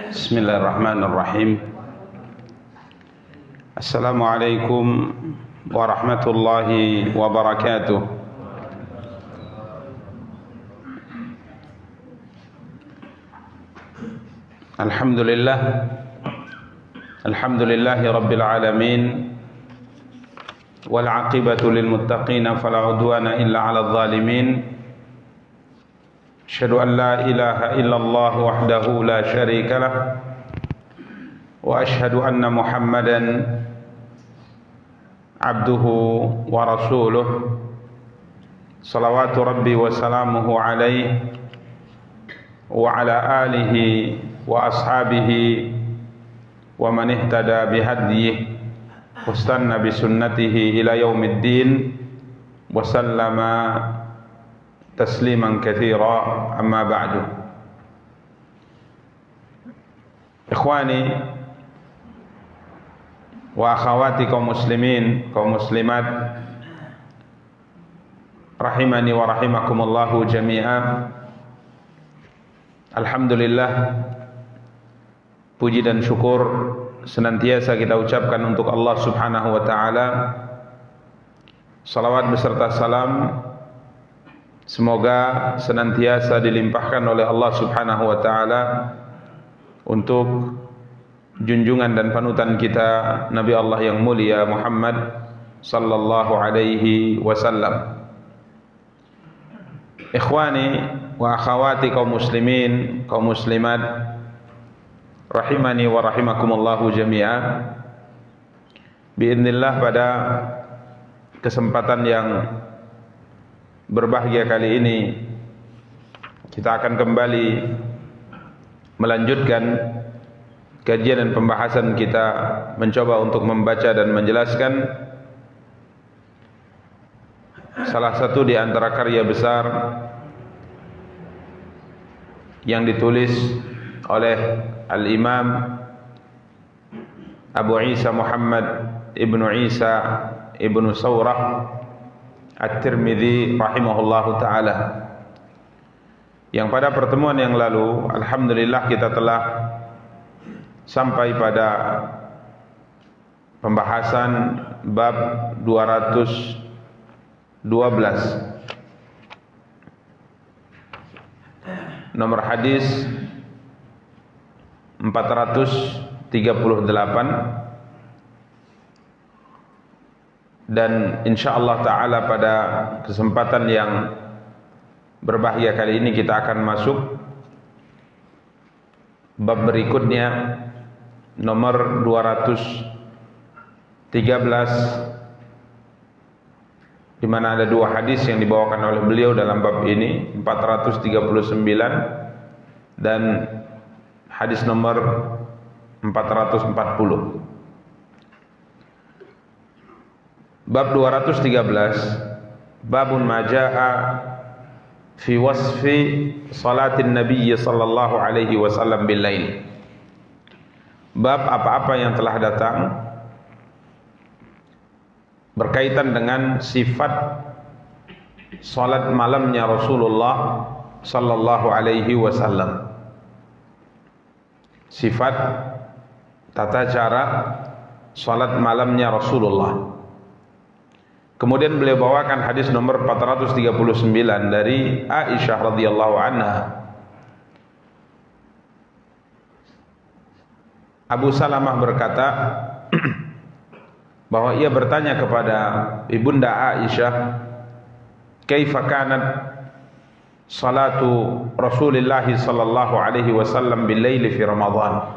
Bismillahirrahmanirrahim. Assalamualaikum warahmatullahi wabarakatuh. Alhamdulillahi rabbil alamin. Wal aqibatu lil muttaqin fala udwana illa 'alal zalimin. Asyhadu an la ilaha illallah wahdahu la syarika lah wa asyhadu anna Muhammadan abduhu wa rasuluh. Salawatu rabbi wa salamuhu alaihi wa ala alihi wa ashabihi wa man ihtada bihadyihi wastanna bisunnatihi ila yaumiddin wa sallama tasliman katsira, amma ba'du. Ikhwani wa akhawati kaum muslimin, kaum muslimat, rahimani wa rahimakumullahu jami'a. Alhamdulillah, puji dan syukur senantiasa kita ucapkan untuk Allah Subhanahu wa ta'ala. Salawat beserta salam semoga senantiasa dilimpahkan oleh Allah Subhanahu wa ta'ala untuk junjungan dan panutan kita Nabi Allah yang mulia Muhammad sallallahu alaihi wasallam. Ikhwani wa akhawati kaum muslimin, kaum muslimat, rahimani wa rahimakumullahu jami'a. Biidznillah, pada kesempatan yang berbahagia kali ini kita akan kembali melanjutkan kajian dan pembahasan kita, mencoba untuk membaca dan menjelaskan salah satu di antara karya besar yang ditulis oleh Al-Imam Abu Isa Muhammad ibnu Isa ibnu Saurah At-Tirmidzi rahimahullahu ta'ala, yang pada pertemuan yang lalu alhamdulillah kita telah sampai pada pembahasan bab 212, nomor hadis 438, dan insyaallah ta'ala pada kesempatan yang berbahagia kali ini kita akan masuk bab berikutnya, nomor 213, di mana ada dua hadis yang dibawakan oleh beliau dalam bab ini, 439 dan hadis nomor 440. Bab 213, babun ma jaa fi wasfi salatin nabiy sallallahu alaihi wasallam bil lail. Bab apa-apa yang telah datang berkaitan dengan sifat salat malamnya Rasulullah sallallahu alaihi wasallam. Sifat tata cara salat malamnya Rasulullah. Kemudian beliau bawakan hadis nomor 439 dari Aisyah radhiyallahu anha. Abu Salamah berkata bahwa ia bertanya kepada ibunda Aisyah, "Kaifa kanat salatu Rasulillah sallallahu alaihi wasallam bil laili fi Ramadan?"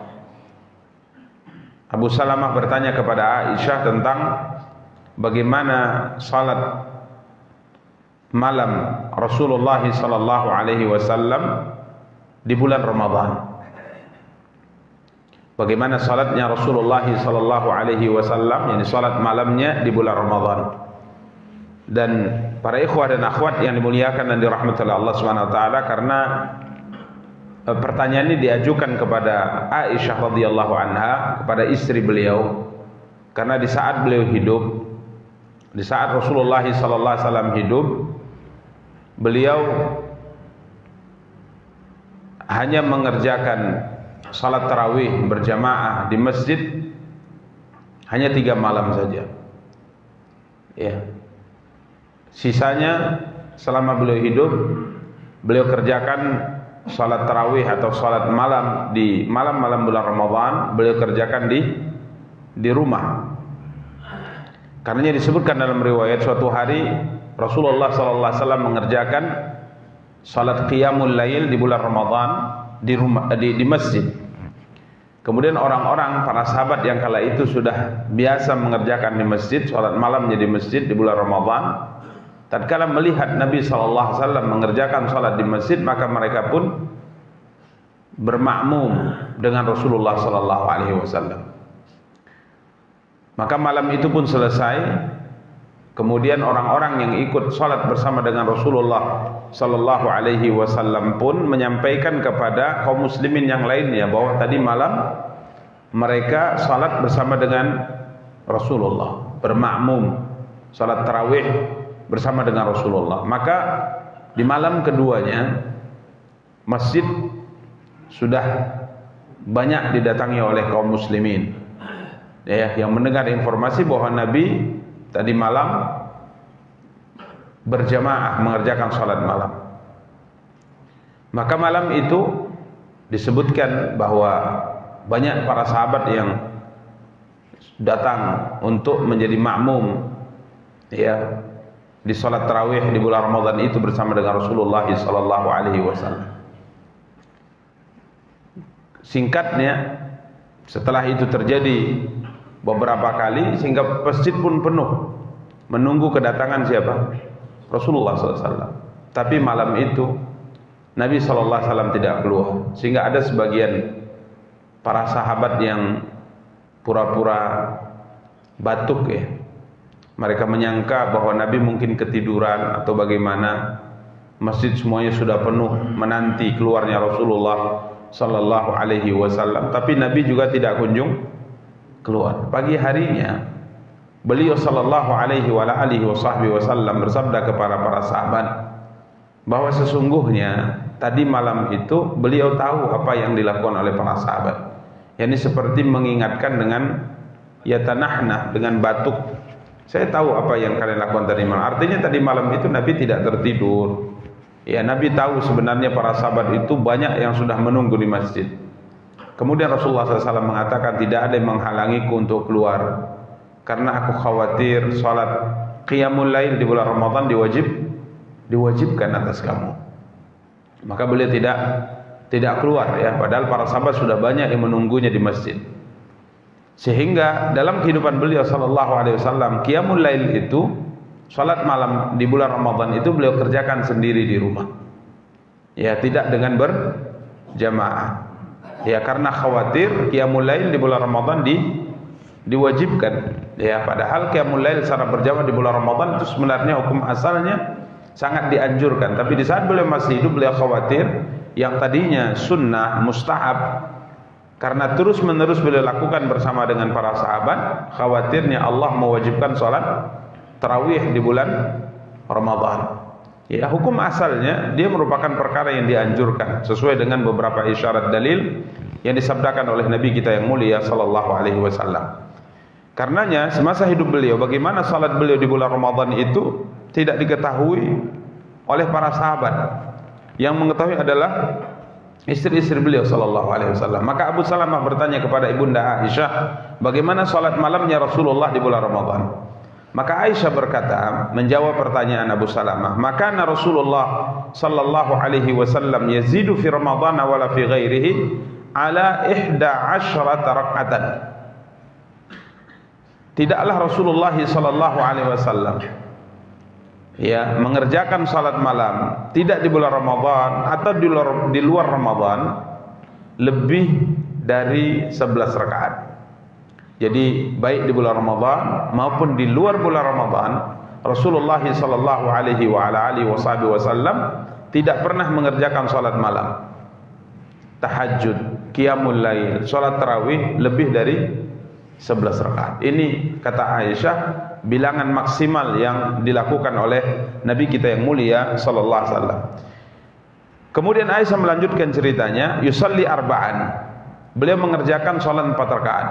Abu Salamah bertanya kepada Aisyah tentang bagaimana salat malam Rasulullah sallallahu alaihi wasallam di bulan Ramadan. Bagaimana salatnya Rasulullah sallallahu alaihi wasallam, yakni salat malamnya di bulan Ramadan. Dan para ikhwah dan akhwat yang dimuliakan dan dirahmati oleh Allah Subhanahu wa taala, karena pertanyaan ini diajukan kepada Aisyah radhiyallahu anha, kepada istri beliau, karena di saat beliau hidup di saat Rasulullah sallallahu alaihi wasallam hidup, beliau hanya mengerjakan salat tarawih berjamaah di masjid hanya 3 malam saja. Ya. Sisanya selama beliau hidup, beliau kerjakan salat tarawih atau salat malam di malam-malam bulan Ramadan, beliau kerjakan di rumah. Karenanya disebutkan dalam riwayat suatu hari Rasulullah sallallahu alaihi wasallam mengerjakan salat qiyamul lail di bulan Ramadan di rumah, di masjid. Kemudian orang-orang, para sahabat yang kala itu sudah biasa mengerjakan di masjid, salat malamnya di masjid di bulan Ramadan, tatkala melihat Nabi sallallahu alaihi wasallam mengerjakan salat di masjid, maka mereka pun bermakmum dengan Rasulullah sallallahu alaihi wasallam. Maka malam itu pun selesai. Kemudian orang-orang yang ikut salat bersama dengan Rasulullah sallallahu alaihi wasallam pun menyampaikan kepada kaum muslimin yang lainnya bahwa tadi malam mereka salat bersama dengan Rasulullah, bermakmum salat tarawih bersama dengan Rasulullah. Maka di malam keduanya masjid sudah banyak didatangi oleh kaum muslimin, ya, yang mendengar informasi bahwa Nabi tadi malam berjamaah mengerjakan salat malam. Maka malam itu disebutkan bahwa banyak para sahabat yang datang untuk menjadi makmum, ya, di salat tarawih di bulan Ramadan itu bersama dengan Rasulullah sallallahu alaihi wasallam. Singkatnya, setelah itu terjadi beberapa kali sehingga masjid pun penuh menunggu kedatangan siapa? Rasulullah SAW. Tapi malam itu Nabi SAW tidak keluar, sehingga ada sebagian para sahabat yang pura-pura batuk, ya. Mereka menyangka bahwa Nabi mungkin ketiduran atau bagaimana. Masjid semuanya sudah penuh menanti keluarnya Rasulullah sallallahu alaihi wasallam, tapi Nabi juga tidak kunjung keluar. Pagi harinya beliau sallallahu alaihi wasallam bersabda kepada para sahabat bahwa sesungguhnya tadi malam itu beliau tahu apa yang dilakukan oleh para sahabat. Yani seperti mengingatkan dengan yatanahna, dengan batuk. Saya tahu apa yang kalian lakukan tadi malam. Artinya tadi malam itu Nabi tidak tertidur. Ya, Nabi tahu sebenarnya para sahabat itu banyak yang sudah menunggu di masjid. Kemudian Rasulullah SAW mengatakan, tidak ada yang menghalangiku untuk keluar, karena aku khawatir salat qiyamul lail di bulan Ramadan diwajibkan atas kamu. Maka beliau tidak keluar, ya, padahal para sahabat sudah banyak yang menunggunya di masjid. Sehingga dalam kehidupan beliau sallallahu alaihi wasallam, qiyamul lail itu, salat malam di bulan Ramadan itu beliau kerjakan sendiri di rumah. Ya, tidak dengan berjamaah. Ya, karena khawatir qiyamul lail di bulan Ramadan diwajibkan. Ya, padahal qiyamul lail secara berjamaah di bulan Ramadan itu sebenarnya hukum asalnya sangat dianjurkan. Tapi di saat beliau masih hidup, beliau khawatir yang tadinya sunnah, mustahab, karena terus-menerus beliau lakukan bersama dengan para sahabat, khawatirnya Allah mewajibkan salat tarawih di bulan Ramadan. Ya, hukum asalnya dia merupakan perkara yang dianjurkan sesuai dengan beberapa isyarat dalil yang disabdakan oleh Nabi kita yang mulia sallallahu alaihi wasallam. Karenanya semasa hidup beliau, bagaimana salat beliau di bulan Ramadan itu tidak diketahui oleh para sahabat. Yang mengetahui adalah istri-istri beliau sallallahu alaihi wasallam. Maka Abu Salamah bertanya kepada Ibunda Aisyah, bagaimana salat malamnya Rasulullah di bulan Ramadan? Maka Aisyah berkata, menjawab pertanyaan Abu Salamah, maka Rasulullah sallallahu alaihi wasallam yazidu fi Ramadan wala fi ghairihi ala 11 rak'atan. Tidaklah Rasulullah sallallahu alaihi wasallam, ya, mengerjakan salat malam tidak di bulan Ramadan atau di luar Ramadan lebih dari 11 rakaat. Jadi baik di bulan Ramadan maupun di luar bulan Ramadan, Rasulullah sallallahu alaihi wasallam tidak pernah mengerjakan salat malam, tahajud, qiyamul lail, salat tarawih lebih dari 11 rakaat. Ini kata Aisyah bilangan maksimal yang dilakukan oleh Nabi kita yang mulia sallallahu alaihi wasallam. Kemudian Aisyah melanjutkan ceritanya, yusalli arba'an. Beliau mengerjakan salat 4 rakaat.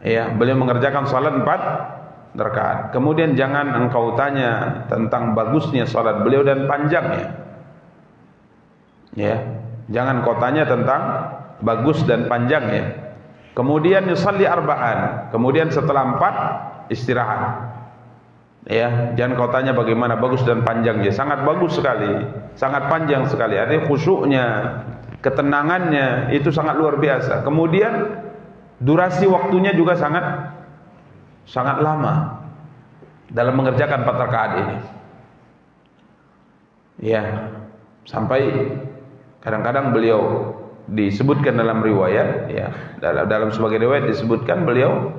Ya, beliau mengerjakan salat 4 rakaat. Kemudian jangan engkau tanya tentang bagusnya salat beliau dan panjangnya. Ya, jangan kau tanya tentang bagus dan panjangnya. Kemudian yusalli arba'an. Kemudian setelah 4 istirahat. Ya, jangan kau tanya bagaimana bagus dan panjangnya. Sangat bagus sekali, sangat panjang sekali. Artinya khusyuknya, ketenangannya itu sangat luar biasa. Kemudian durasi waktunya juga sangat lama dalam mengerjakan 4 rakaat ini. Ya, sampai kadang-kadang beliau disebutkan dalam riwayat, ya, dalam sebagai riwayat disebutkan beliau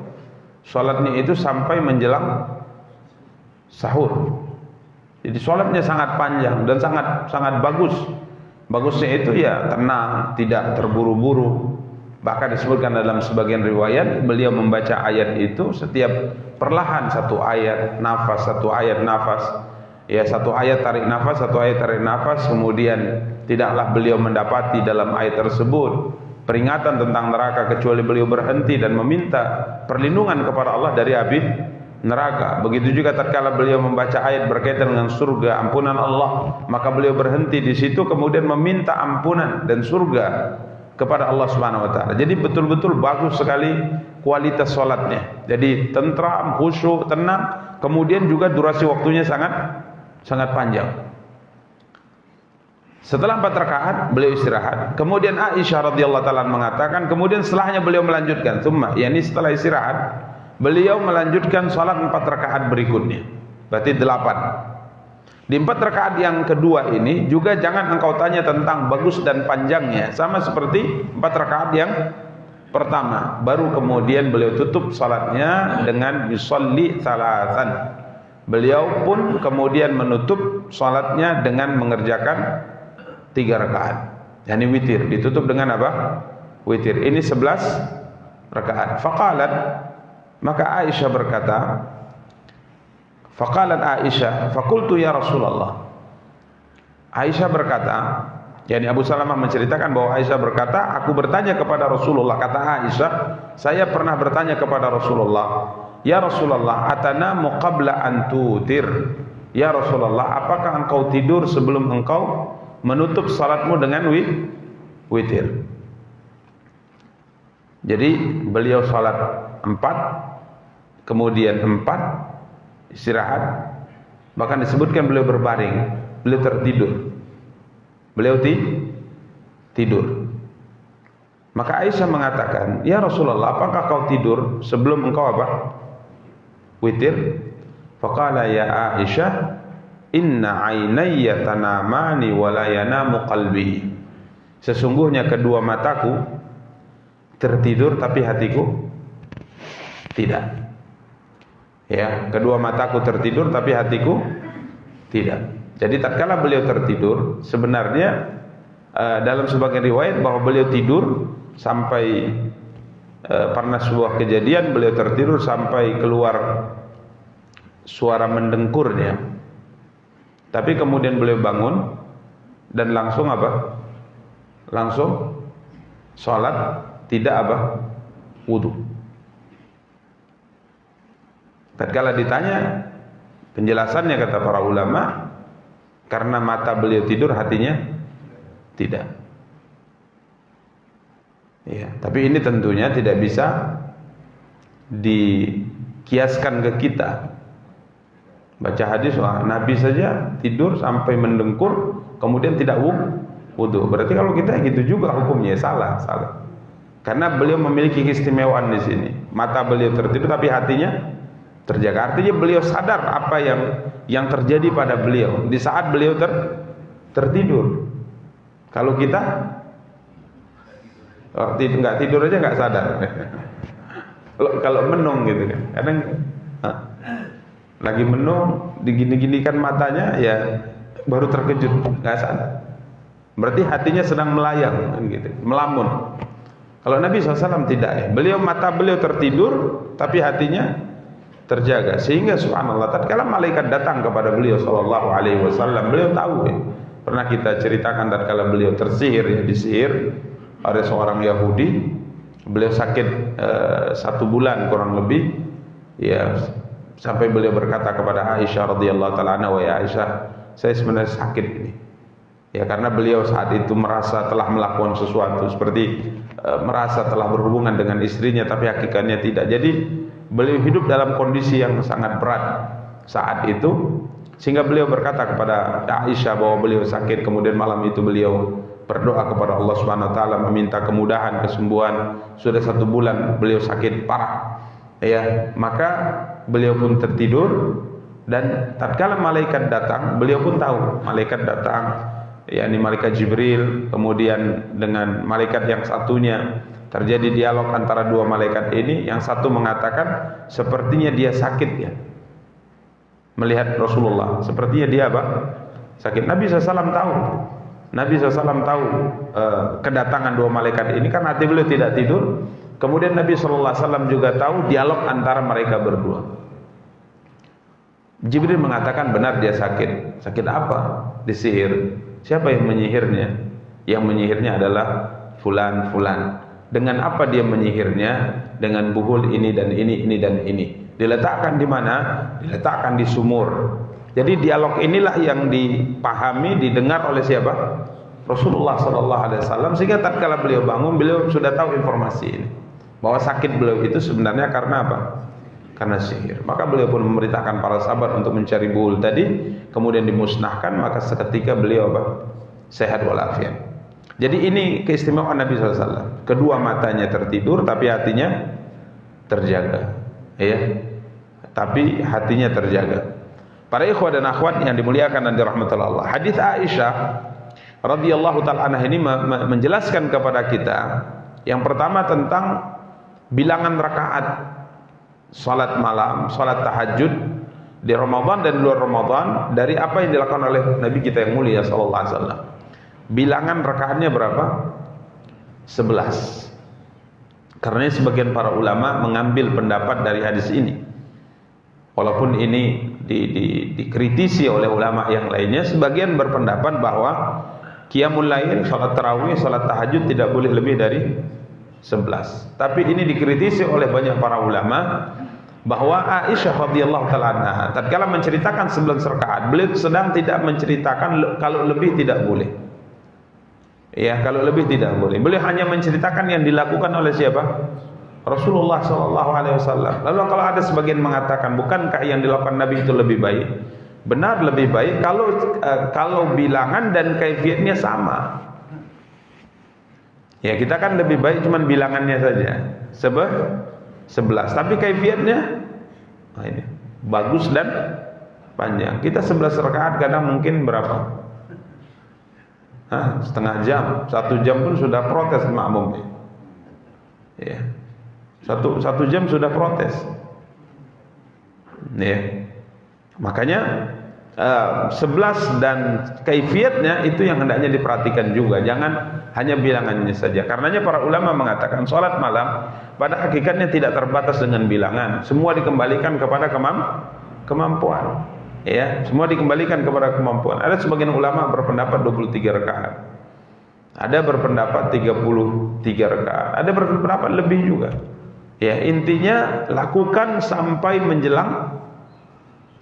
salatnya itu sampai menjelang sahur. Jadi salatnya sangat panjang dan sangat bagus. Bagusnya itu ya tenang, tidak terburu-buru. Bahkan disebutkan dalam sebagian riwayat beliau membaca ayat itu setiap perlahan, satu ayat nafas, satu ayat nafas. Ya, satu ayat tarik nafas, satu ayat tarik nafas. Kemudian tidaklah beliau mendapati dalam ayat tersebut peringatan tentang neraka kecuali beliau berhenti dan meminta perlindungan kepada Allah dari api neraka. Begitu juga tatkala beliau membaca ayat berkaitan dengan surga, ampunan Allah, maka beliau berhenti di situ kemudian meminta ampunan dan surga kepada Allah Subhanahu wa taala. Jadi betul-betul bagus sekali kualitas salatnya. Jadi tentram, khusyuk, tenang, kemudian juga durasi waktunya sangat panjang. Setelah 4 rakaat beliau istirahat. Kemudian Aisyah radhiyallahu taala mengatakan, kemudian setelahnya beliau melanjutkan, yakni setelah istirahat beliau melanjutkan salat 4 rakaat berikutnya. Berarti 8. Di 4 rakaat yang kedua ini juga jangan engkau tanya tentang bagus dan panjangnya, sama seperti 4 rakaat yang pertama. Baru kemudian beliau tutup salatnya dengan yusalli thalathan. Beliau pun kemudian menutup salatnya dengan mengerjakan 3 rakaat. Yani witir, ditutup dengan apa? Witir. Ini 11 rakaat. Faqalat, maka Aisyah berkata, faqalat Aisyah, faqultu ya Rasulullah. Aisyah berkata, yakni Abu Salamah menceritakan bahwa Aisyah berkata, aku bertanya kepada Rasulullah. Kata Aisyah, saya pernah bertanya kepada Rasulullah, ya Rasulullah, atanamu qabla an tutir. Ya Rasulullah, apakah engkau tidur sebelum engkau menutup salatmu dengan witir? Jadi beliau salat 4, kemudian 4 istirahat, bahkan disebutkan beliau berbaring, beliau tertidur, beliau tidur. Maka Aisyah mengatakan, ya Rasulullah, apakah kau tidur sebelum engkau apa? Witir? Faqala ya Aisyah, inna ainayya tanamani wa la yanamu qalbi. Sesungguhnya kedua mataku tertidur tapi hatiku tidak. Ya, kedua mataku tertidur tapi hatiku tidak. Jadi tatkala beliau tertidur, sebenarnya dalam sebagian riwayat bahwa beliau tidur sampai pernah sebuah kejadian beliau tertidur sampai keluar suara mendengkurnya. Tapi kemudian beliau bangun dan langsung apa? Langsung sholat, tidak apa? Wudu. Tatkala ditanya penjelasannya, kata para ulama, karena mata beliau tidur, hatinya tidak. Ya, tapi ini tentunya tidak bisa dikiaskan ke kita. Baca hadis, wah, Nabi saja tidur sampai mendengkur, kemudian tidak wudu. Berarti kalau kita gitu juga hukumnya, salah. Karena beliau memiliki keistimewaan di sini. Mata beliau tertidur tapi hatinya terjaga. Artinya beliau sadar apa yang terjadi pada beliau di saat beliau tertidur. Kalau kita nggak tidur aja nggak sadar. Kalau menung gitu kan, kadang lagi menung, digini-ginikan matanya, ya baru terkejut, nggak sadar. Berarti hatinya sedang melayang, gitu, melamun. Kalau Nabi SAW tidak, ya. Mata beliau tertidur, tapi hatinya terjaga. Sehingga subhanallah, tatkala malaikat datang kepada beliau sallallahu alaihi wasallam, beliau tahu ya. Pernah kita ceritakan tatkala beliau tersihir, ya, disihir oleh seorang Yahudi. Beliau sakit 1 bulan kurang lebih, ya, sampai beliau berkata kepada Aisyah radhiyallahu taala anha, "Wahai Aisyah, saya sebenarnya sakit ini." Ya, karena beliau saat itu merasa telah melakukan sesuatu, seperti merasa telah berhubungan dengan istrinya, tapi hakikatnya tidak. Jadi beliau hidup dalam kondisi yang sangat berat saat itu, sehingga beliau berkata kepada Aisyah bahwa beliau sakit. Kemudian malam itu beliau berdoa kepada Allah Subhanahu wa taala, meminta kemudahan, kesembuhan. Sudah 1 bulan beliau sakit parah. Ya, maka beliau pun tertidur, dan tatkala malaikat datang, beliau pun tahu malaikat datang, yakni malaikat Jibril, kemudian dengan malaikat yang satunya. Terjadi dialog antara 2 malaikat ini. Yang satu mengatakan sepertinya dia sakit, ya, melihat Rasulullah, sepertinya dia apa? Sakit. Nabi SAW tahu. Nabi SAW tahu kedatangan 2 malaikat ini, kan hati beliau tidak tidur. Kemudian Nabi SAW juga tahu dialog antara mereka berdua. Jibril mengatakan benar dia sakit. Sakit apa? Disihir. Siapa yang menyihirnya? Yang menyihirnya adalah fulan. Dengan apa dia menyihirnya? Dengan buhul ini dan ini dan ini. Diletakkan di mana? Diletakkan di sumur. Jadi dialog inilah yang dipahami, didengar oleh siapa? Rasulullah sallallahu alaihi wasallam. Sehingga tatkala beliau bangun, beliau sudah tahu informasi ini, bahwa sakit beliau itu sebenarnya karena apa? Karena sihir. Maka beliau pun memerintahkan para sahabat untuk mencari buhul tadi, kemudian dimusnahkan. Maka seketika beliau apa? Sehat walafiat. Jadi ini keistimewaan Nabi SAW. Kedua matanya tertidur, tapi hatinya terjaga, ya. Tapi hatinya terjaga. Para ikhwah dan akhwat yang dimuliakan dan dirahmati Allah, hadis Aisyah radhiyallahu taala anha ini menjelaskan kepada kita yang pertama tentang bilangan rakaat salat malam, salat tahajud di Ramadan dan luar Ramadan, dari apa yang dilakukan oleh Nabi kita yang mulia sallallahu alaihi wasallam. Bilangan rakaatnya berapa? 11. Karena sebagian para ulama mengambil pendapat dari hadis ini, walaupun ini dikritisi oleh ulama yang lainnya. Sebagian berpendapat bahwa qiyamul lail, salat tarawih, salat tahajud tidak boleh lebih dari 11. Tapi ini dikritisi oleh banyak para ulama, bahwa Aisyah radhiyallahu taala anha tatkala menceritakan 11 rakaat, beliau sedang tidak menceritakan kalau lebih tidak boleh. Ya, kalau lebih tidak boleh. Beliau hanya menceritakan yang dilakukan oleh siapa? Rasulullah sallallahu alaihi wasallam. Lalu kalau ada sebagian mengatakan, bukankah yang dilakukan Nabi itu lebih baik? Benar, lebih baik kalau bilangan dan kaifiatnya sama. Ya, kita kan lebih baik cuman bilangannya saja. 11. Tapi kaifiatnya ini bagus dan panjang. Kita 11 rakaat kadang mungkin berapa? Setengah jam, 1 jam pun sudah protes makmum. Ya. Satu jam sudah protes. Ya. Makanya 11 dan kaifiatnya itu yang hendaknya diperhatikan juga. Jangan hanya bilangannya saja. Karenanya para ulama mengatakan salat malam pada hakikatnya tidak terbatas dengan bilangan. Semua dikembalikan kepada kemampuan. Ya, semua dikembalikan kepada kemampuan. Ada sebagian ulama berpendapat 23 rakaat. Ada berpendapat 33 rakaat. Ada berpendapat lebih juga. Ya, intinya lakukan sampai menjelang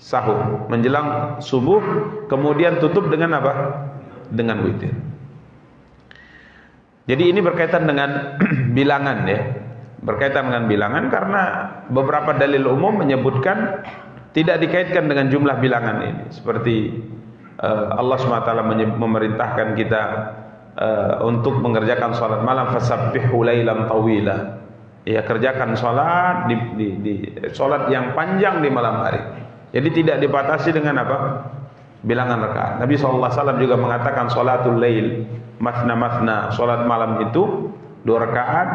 sahur, menjelang subuh, kemudian tutup dengan apa? Dengan witir. Jadi ini berkaitan dengan bilangan, ya. Berkaitan dengan bilangan karena beberapa dalil umum menyebutkan tidak dikaitkan dengan jumlah bilangan ini. Seperti Allah SWT memerintahkan kita untuk mengerjakan salat malam, fasabbihu lailan tawila. Ya, kerjakan salat di salat yang panjang di malam hari. Jadi tidak dibatasi dengan apa? Bilangan rakaat. Nabi SAW juga mengatakan salatul lail mathna. Salat malam itu 2 rakaat,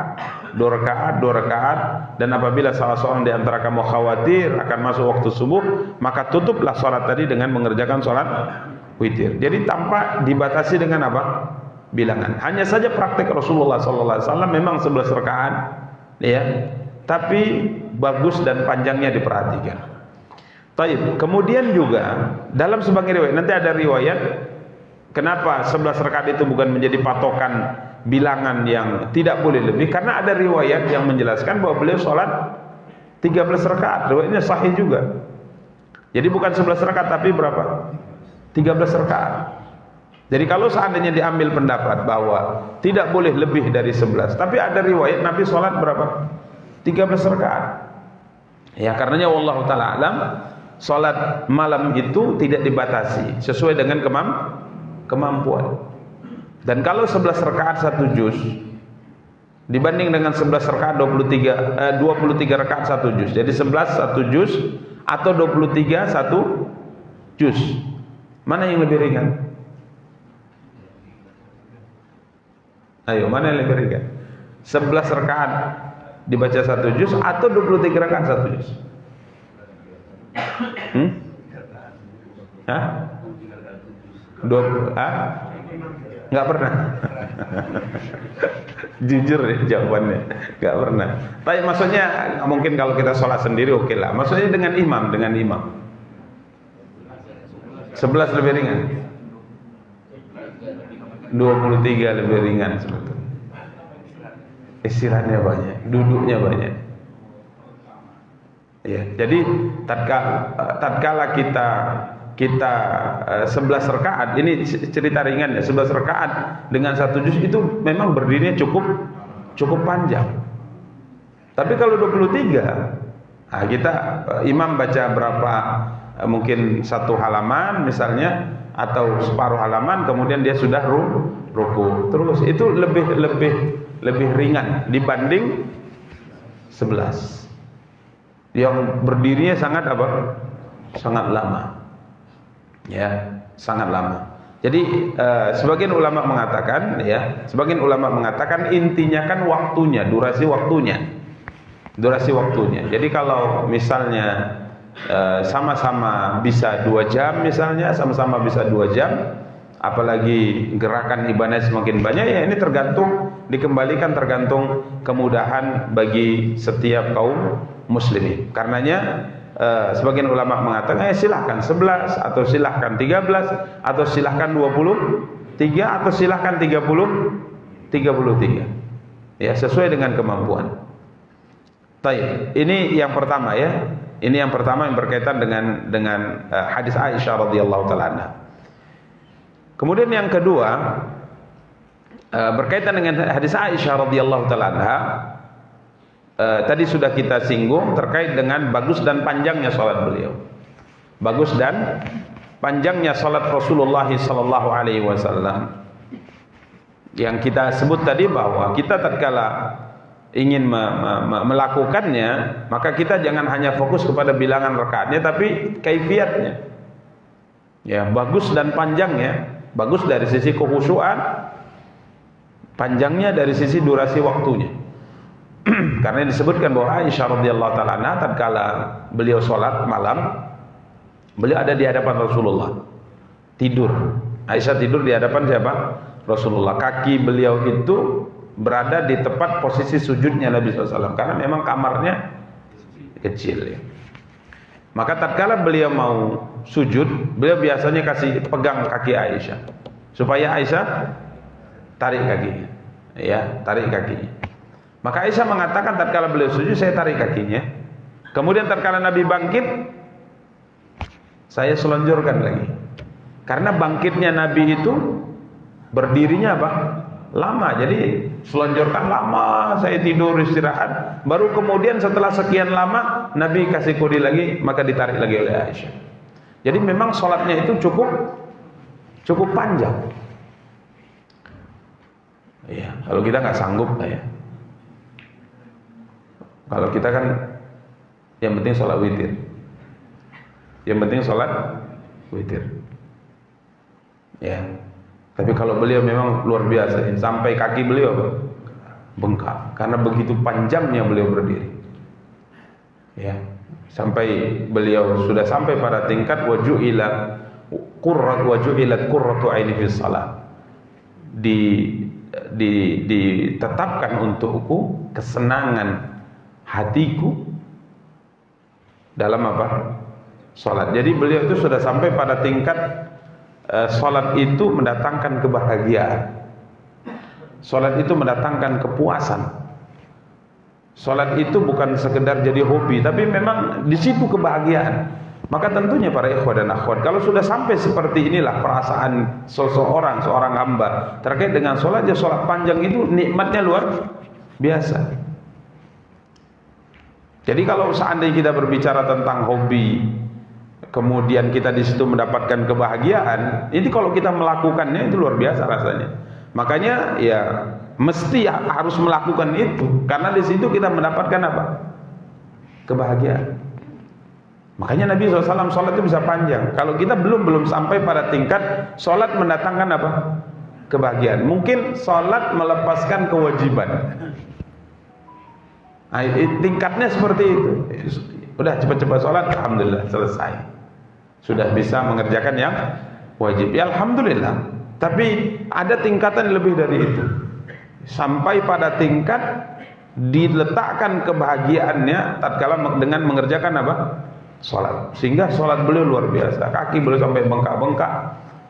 2 rakaat, 2 rakaat. Dan apabila salah seorang di antara kamu khawatir akan masuk waktu subuh, maka tutuplah salat tadi dengan mengerjakan salat witir. Jadi tanpa dibatasi dengan apa? Bilangan. Hanya saja praktek Rasulullah SAW memang 11 rakaat, ya. tapi bagus dan panjangnya diperhatikan. Taib. Kemudian juga dalam sebagian riwayat, nanti ada riwayat kenapa 11 rakaat itu bukan menjadi patokan bilangan yang tidak boleh lebih, karena ada riwayat yang menjelaskan bahwa beliau sholat 13 rakaat. Riwayatnya sahih juga. Jadi bukan 11 rakaat tapi berapa? 13 rakaat. Jadi kalau seandainya diambil pendapat bahwa tidak boleh lebih dari 11, tapi ada riwayat Nabi sholat berapa? 13 rakaat. Ya, karenanya wallahu taala alam, sholat malam itu tidak dibatasi, sesuai dengan kemampuan. Dan kalau 11 rakaat 1 juz dibanding dengan 11 rakaat 23 rakaat 1 juz, jadi 11 1 juz atau 23 1 juz, mana yang lebih ringan? Ayo, mana yang lebih ringan? 11 rakaat dibaca 1 juz atau 23 rakaat 1 juz? Hah? Nggak pernah. Jujur ya jawabannya, nggak pernah. Tapi maksudnya mungkin kalau kita sholat sendiri oke lah. Maksudnya dengan imam. 11 lebih ringan. 23 lebih ringan sebetulnya. Istirahatnya banyak, duduknya banyak. Ya, jadi tatkala kita 11 rakaat, ini cerita ringan ya, 11 rakaat dengan 1 juz itu memang berdirinya cukup panjang. Tapi kalau 23, nah kita imam baca berapa, mungkin 1 halaman misalnya atau separuh halaman, kemudian dia sudah ruku. Terus itu lebih ringan dibanding 11 yang berdirinya sangat lama. Ya, sangat lama. Jadi sebagian ulama mengatakan intinya kan waktunya, durasi waktunya. Jadi kalau misalnya sama-sama bisa 2 jam misalnya, apalagi gerakan ibadah semakin banyak, ya ini dikembalikan tergantung kemudahan bagi setiap kaum muslimin. Karenanya sebagian ulama mengatakan silahkan 11 atau silahkan 13 atau silahkan 23 atau silahkan 33, ya sesuai dengan kemampuan. Baik, ini yang pertama ya. Ini yang pertama yang berkaitan dengan hadis Aisyah radhiyallahu taala anha. Kemudian yang kedua berkaitan dengan hadis Aisyah radhiyallahu taala anha, tadi sudah kita singgung terkait dengan bagus dan panjangnya salat beliau. Bagus dan panjangnya salat Rasulullah sallallahu alaihi wasallam. Yang kita sebut tadi bahwa kita tatkala ingin melakukannya, maka kita jangan hanya fokus kepada bilangan rakaatnya tapi kaifiatnya. Ya, bagus dan panjangnya. Bagus dari sisi kekhusyuan, panjangnya dari sisi durasi waktunya. Karena disebutkan bahwa Aisyah radhiyallahu taala anha tatkala beliau sholat malam, beliau ada di hadapan Rasulullah, tidur. Aisyah tidur di hadapan siapa? Rasulullah. Kaki beliau itu berada di tepat posisi sujudnya Nabi SAW, karena memang kamarnya kecil ya. Maka tatkala beliau mau sujud, beliau biasanya kasih pegang kaki Aisyah supaya Aisyah tarik kakinya, ya, tarik kakinya. Maka Aisyah mengatakan tatkala beliau sujud saya tarik kakinya. Kemudian tatkala Nabi bangkit saya selonjorkan lagi. Karena bangkitnya Nabi itu berdirinya apa? Lama. Jadi selonjorkan lama, saya tidur istirahat. Baru kemudian setelah sekian lama Nabi kasih kode lagi, maka ditarik lagi oleh Aisyah. Jadi memang sholatnya itu cukup panjang. Ya, kalau kita nggak sanggup ya. Kalau kita kan yang penting sholat witir. Yang penting sholat witir. Ya. Tapi kalau beliau memang luar biasa, sampai kaki beliau bengkak karena begitu panjangnya beliau berdiri. Ya, sampai beliau sudah sampai pada tingkat waju'ilat qurratu aini fis shalah. Ditetapkan untukku kesenangan hatiku dalam apa? Salat. Jadi beliau itu sudah sampai pada tingkat salat itu mendatangkan kebahagiaan. Salat itu mendatangkan kepuasan. Salat itu bukan sekedar jadi hobi, tapi memang di situ kebahagiaan. Maka tentunya para ikhwah dan akhwat, kalau sudah sampai seperti inilah perasaan seorang hamba terkait dengan salat, ya salat panjang itu nikmatnya luar biasa. Jadi kalau seandainya kita berbicara tentang hobi, kemudian kita di situ mendapatkan kebahagiaan, ini kalau kita melakukannya itu luar biasa rasanya. Makanya ya mesti harus melakukan itu, karena di situ kita mendapatkan apa? Kebahagiaan. Makanya Nabi SAW sholat itu bisa panjang. Kalau kita belum sampai pada tingkat sholat mendatangkan apa? Kebahagiaan. Mungkin sholat melepaskan kewajiban. Nah, tingkatnya seperti itu. Udah cepat-cepat sholat, alhamdulillah selesai. Sudah bisa mengerjakan yang wajib. Ya alhamdulillah. Tapi ada tingkatan lebih dari itu. Sampai pada tingkat diletakkan kebahagiaannya tatkala dengan mengerjakan apa? Salat. Sehingga salat beliau luar biasa. Kaki beliau sampai bengkak-bengkak.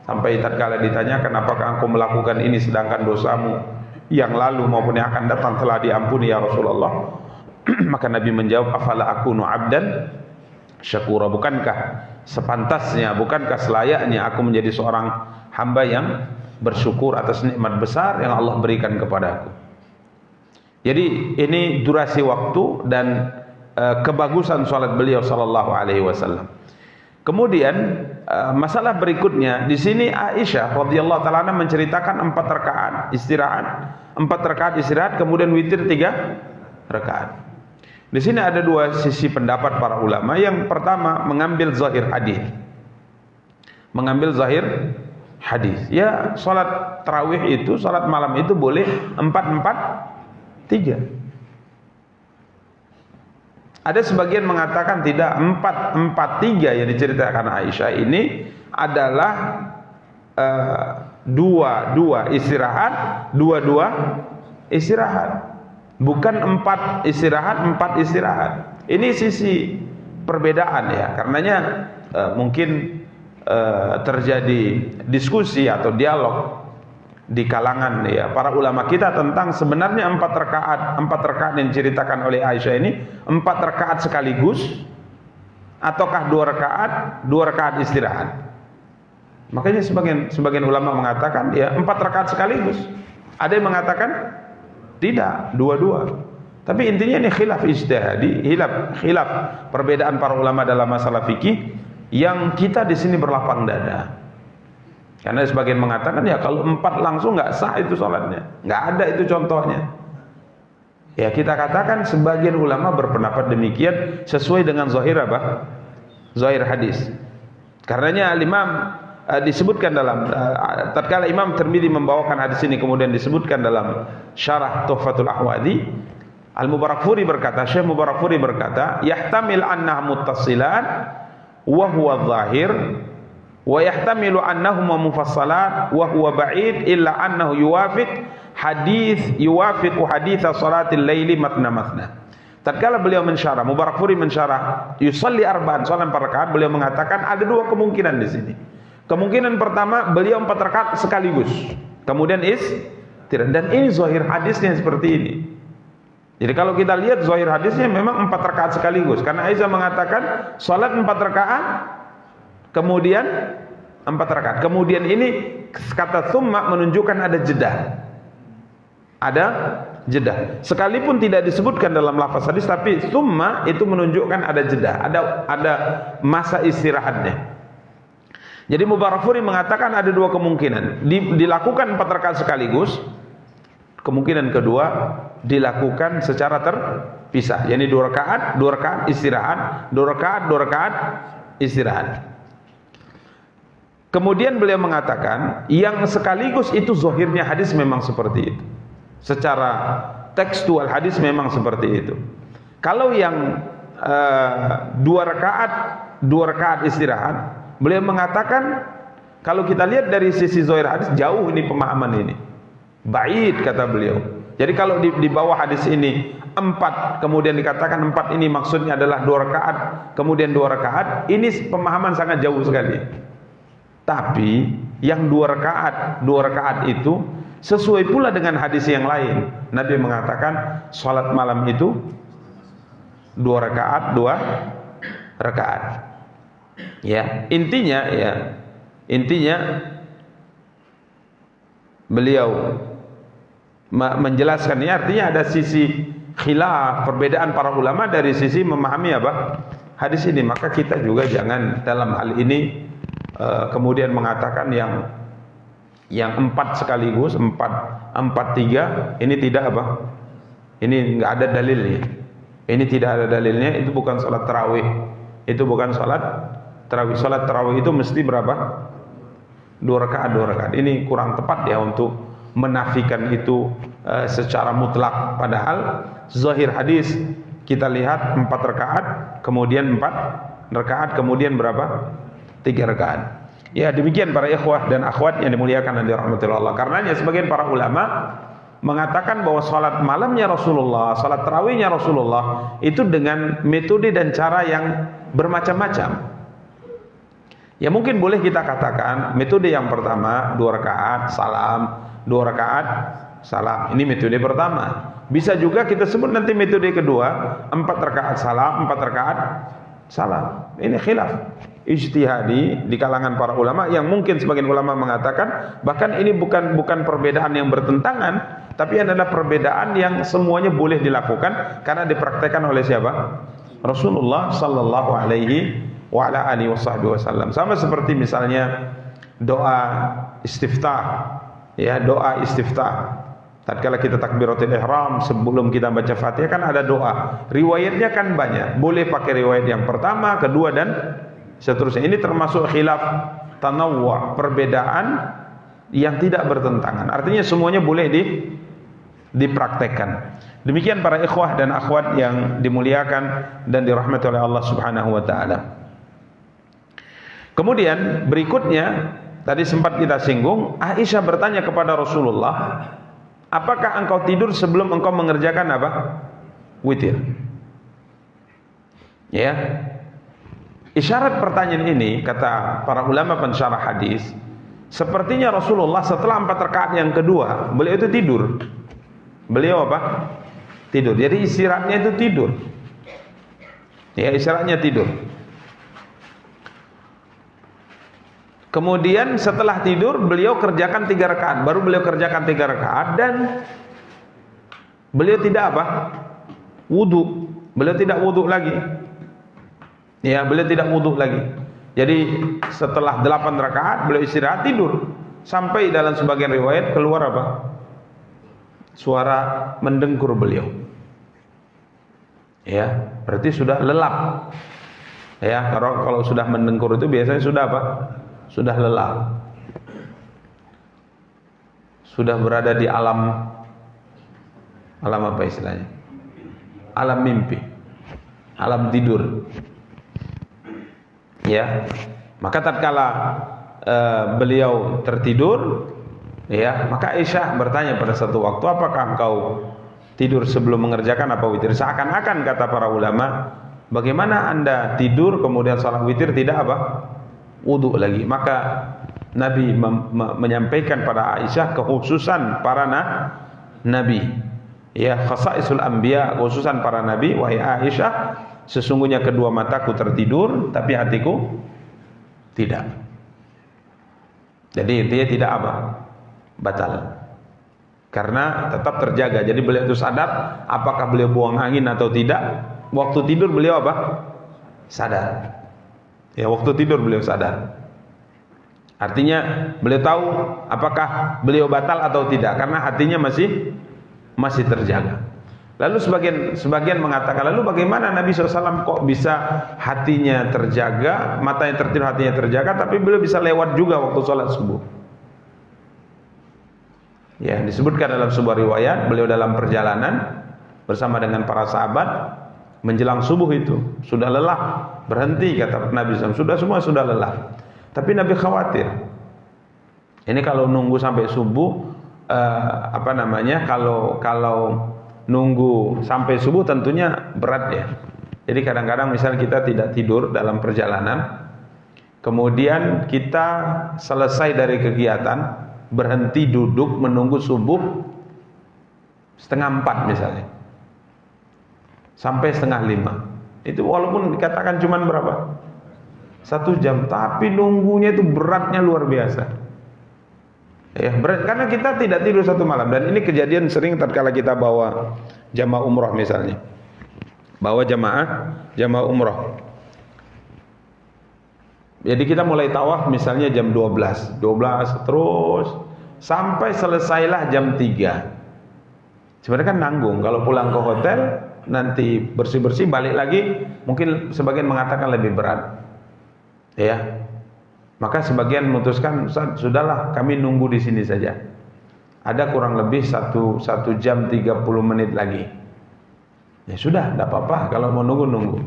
Sampai tatkala ditanyakan, apakah engkau melakukan ini sedangkan dosamu yang lalu maupun yang akan datang telah diampuni ya Rasulullah? Maka Nabi menjawab, afala akunu abdan syakura. Bukankah sepantasnya, bukankah selayaknya aku menjadi seorang hamba yang bersyukur atas nikmat besar yang Allah berikan kepadaku. Jadi ini durasi waktu dan kebagusan salat beliau sallallahu alaihi wasallam. Kemudian masalah berikutnya di sini Aisyah radhiyallahu taala menceritakan 4 rakaat istirahat, 4 rakaat istirahat kemudian witir 3 rakaat. Di sini ada 2 sisi pendapat para ulama. Yang pertama mengambil zahir hadis. Mengambil zahir hadis. Ya, salat tarawih itu, salat malam itu boleh 4-4-3. Ada sebagian mengatakan tidak, 4-4-3 yang diceritakan Aisyah ini adalah 2 istirahat, 2 istirahat. Bukan 4 istirahat, 4 istirahat. Ini sisi perbedaan ya. Karenanya mungkin terjadi diskusi atau dialog di kalangan ya para ulama kita tentang sebenarnya 4 rakaat yang diceritakan oleh Aisyah ini 4 rakaat sekaligus ataukah 2 rakaat istirahat. Makanya sebagian ulama mengatakan ya 4 rakaat sekaligus. Ada yang mengatakan tidak, 2. Tapi intinya ini khilaf ijtihadi, khilaf perbedaan para ulama dalam masalah fikih yang kita di sini berlapang dada. Karena sebagian mengatakan ya kalau 4 langsung nggak sah itu sholatnya, nggak ada itu contohnya. Ya kita katakan sebagian ulama berpendapat demikian sesuai dengan zahir apa? Zahir hadis. Karenanya Imam disebutkan dalam tatkala Imam Tirmidzi membawakan hadis ini kemudian disebutkan dalam Syarah Tuhfatul Ahwadi, Al-Mubarakfuri berkata, Syekh Mubarakfuri berkata, yahtamil annahu muttasilan wa huwa zahir wa yahtamilu annahuma mufassalat wa huwa ba'id illa annahu yuwafiqu hadits salatil laili matna. Tatkala beliau mensyarah, Mubarakfuri mensyarah yusalli arba'an, salat 4 rakaat, beliau mengatakan ada 2 kemungkinan di sini. Kemungkinan pertama beliau 4 rakaat sekaligus, kemudian istirahat, dan ini zahir hadisnya seperti ini. Jadi kalau kita lihat zahir hadisnya memang 4 rakaat sekaligus, karena Aisyah mengatakan salat 4 rakaat kemudian 4 rakaat. Kemudian ini kata summa menunjukkan ada jeda. Ada jeda. Sekalipun tidak disebutkan dalam lafaz hadis, tapi summa itu menunjukkan ada jeda, ada masa istirahatnya. Jadi Mubarakfuri mengatakan ada 2 kemungkinan. Dilakukan 4 rakaat sekaligus. Kemungkinan kedua dilakukan secara terpisah. Yani 2 rakaat istirahat, 2 rakaat istirahat. Kemudian beliau mengatakan yang sekaligus itu zahirnya hadis memang seperti itu. Secara tekstual hadis memang seperti itu. Kalau yang 2 rakaat istirahat, beliau mengatakan kalau kita lihat dari sisi zahir hadis jauh ini pemahaman ini. Ba'id kata beliau. Jadi kalau di bawah hadis ini 4, kemudian dikatakan 4 ini maksudnya adalah 2 rakaat, kemudian 2 rakaat, ini pemahaman sangat jauh sekali. Tapi yang 2 rakaat itu sesuai pula dengan hadis yang lain. Nabi mengatakan salat malam itu 2 rakaat. Ya, intinya beliau menjelaskan ini, artinya ada sisi khilaf, perbedaan para ulama dari sisi memahami apa hadis ini. Maka kita juga jangan dalam hal ini kemudian mengatakan yang 4 sekaligus, 4-3 ini tidak apa, ini enggak ada dalilnya, ini tidak ada dalilnya, itu bukan salat tarawih, itu bukan salat tarawih. Salat tarawih itu mesti berapa? 2 rakaat. Ini kurang tepat ya untuk menafikan itu secara mutlak. Padahal zahir hadis kita lihat 4 rakaat, kemudian 4 rakaat, kemudian berapa? 3 rakaat. Ya, demikian para ikhwah dan akhwat yang dimuliakan dan dirahmati Allah. Karenanya sebagian para ulama mengatakan bahwa salat malamnya Rasulullah, salat tarawihnya Rasulullah itu dengan metode dan cara yang bermacam-macam. Ya mungkin boleh kita katakan metode yang pertama 2 rakaat salam, 2 rakaat salam. Ini metode pertama. Bisa juga kita sebut nanti metode kedua 4 rakaat salam, 4 rakaat salam. Ini khilaf ijtihadi di kalangan para ulama, yang mungkin sebagian ulama mengatakan bahkan ini bukan perbedaan yang bertentangan, tapi adalah perbedaan yang semuanya boleh dilakukan karena dipraktekkan oleh siapa? Rasulullah sallallahu alaihi wa ala alihi wasallam. Sama seperti misalnya doa istiftah, ya, doa istiftah. Tatkala kita takbiratul ihram, sebelum kita baca Fatihah kan ada doa. Riwayatnya kan banyak. Boleh pakai riwayat yang pertama, kedua dan seterusnya. Ini termasuk khilaf tanawwu', perbedaan yang tidak bertentangan. Artinya semuanya boleh dipraktekkan. Demikian para ikhwah dan akhwat yang dimuliakan dan dirahmati oleh Allah Subhanahu wa taala. Kemudian berikutnya tadi sempat kita singgung, Aisyah bertanya kepada Rasulullah, apakah engkau tidur sebelum engkau mengerjakan apa? Witir. Ya. Isyarat pertanyaan ini, kata para ulama pensyarah hadis, sepertinya Rasulullah setelah 4 rakaat yang kedua, beliau itu tidur. Beliau apa? Tidur. Jadi istirahatnya itu tidur. Ya, istirahatnya tidur. Kemudian setelah tidur beliau kerjakan 3 rakaat. Baru beliau kerjakan 3 rakaat dan beliau tidak apa? Wudu. Beliau tidak wudu lagi. Ya, beliau tidak wudu lagi. Jadi setelah 8 rakaat beliau istirahat tidur. Sampai dalam sebagian riwayat keluar apa? Suara mendengkur beliau. Ya, berarti sudah lelap. Ya, kalau sudah mendengkur itu biasanya sudah apa? Sudah lelap, sudah berada di alam apa istilahnya? Alam mimpi, alam tidur. Ya, maka tatkala beliau tertidur, ya, maka Aisyah bertanya pada satu waktu, apakah engkau tidur sebelum mengerjakan apa witir? Seakan-akan kata para ulama, bagaimana anda tidur kemudian salat witir tidak apa? Wudu lagi. Maka Nabi menyampaikan pada Aisyah kekhususan para nabi, ya, khasaisul anbiya, kekhususan para nabi. Wahai Aisyah, sesungguhnya kedua mataku tertidur tapi hatiku tidak. Jadi intinya tidak apa? Batal. Karena tetap terjaga. Jadi beliau itu sadar apakah beliau buang angin atau tidak. Waktu tidur beliau apa? Sadar. Ya, waktu tidur beliau sadar. Artinya beliau tahu apakah beliau batal atau tidak karena hatinya masih terjaga. Lalu sebagian mengatakan, lalu bagaimana Nabi SAW kok bisa hatinya terjaga, matanya tertidur, hatinya terjaga, tapi beliau bisa lewat juga waktu sholat subuh? Ya, disebutkan dalam sebuah riwayat beliau dalam perjalanan bersama dengan para sahabat. Menjelang subuh itu sudah lelah, berhenti kata Nabi SAW, sudah lelah. Tapi Nabi khawatir, ini kalau nunggu sampai subuh kalau nunggu sampai subuh tentunya berat ya. Jadi kadang-kadang misal kita tidak tidur dalam perjalanan, kemudian kita selesai dari kegiatan, berhenti duduk menunggu subuh 3:30 misalnya, sampai 4:30. Itu walaupun dikatakan cuman berapa? 1 jam, tapi nunggunya itu beratnya luar biasa. Ya, berat karena kita tidak tidur 1 malam. Dan ini kejadian sering tatkala kita bawa jamaah umroh misalnya. Bawa jamaah umroh. Jadi kita mulai tawaf misalnya jam 12 terus sampai selesailah jam 3. Sebenarnya kan nanggung, kalau pulang ke hotel nanti bersih-bersih balik lagi, mungkin sebagian mengatakan lebih berat. Ya. Maka sebagian memutuskan, sudahlah kami nunggu di sini saja. Ada kurang lebih 1 jam 30 menit lagi. Ya sudah, tidak apa-apa kalau mau nunggu.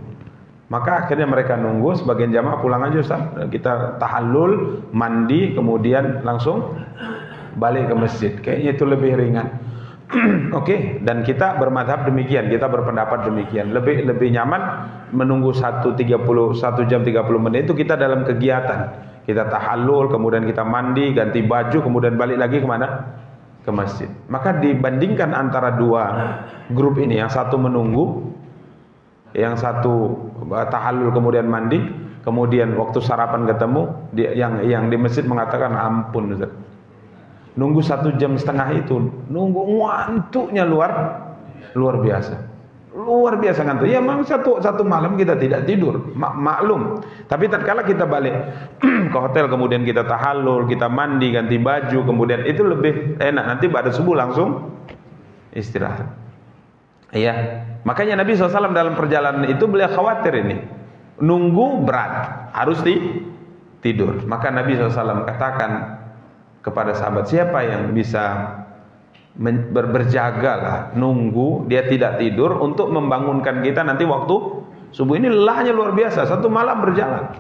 Maka akhirnya mereka nunggu, sebagian jamaah pulang aja Ustaz. Kita tahallul, mandi, kemudian langsung balik ke masjid. Kayaknya itu lebih ringan. Oke, dan kita bermadhab demikian, kita berpendapat demikian. Lebih nyaman menunggu 1 jam 30 menit itu kita dalam kegiatan. Kita tahallul, kemudian kita mandi, ganti baju, kemudian balik lagi kemana? Ke masjid. Maka dibandingkan antara dua grup ini, yang satu menunggu, yang satu tahallul kemudian mandi, kemudian waktu sarapan ketemu, yang di masjid mengatakan ampun Ustaz, nunggu 1,5 jam itu, nunggu ngantuknya luar biasa. Luar biasa ngantuk. Ya memang satu malam kita tidak tidur, maklum. Tapi tatkala kita balik ke hotel, kemudian kita tahallul, kita mandi, ganti baju, kemudian itu lebih enak. Nanti pada subuh langsung istirahat. Ya, makanya Nabi SAW dalam perjalanan itu beliau khawatir ini, nunggu berat, harus tidur. Maka Nabi SAW katakan kepada sahabat, siapa yang bisa berjagalah, nunggu, dia tidak tidur untuk membangunkan kita nanti waktu subuh. Ini lelahnya luar biasa, 1 malam berjalan.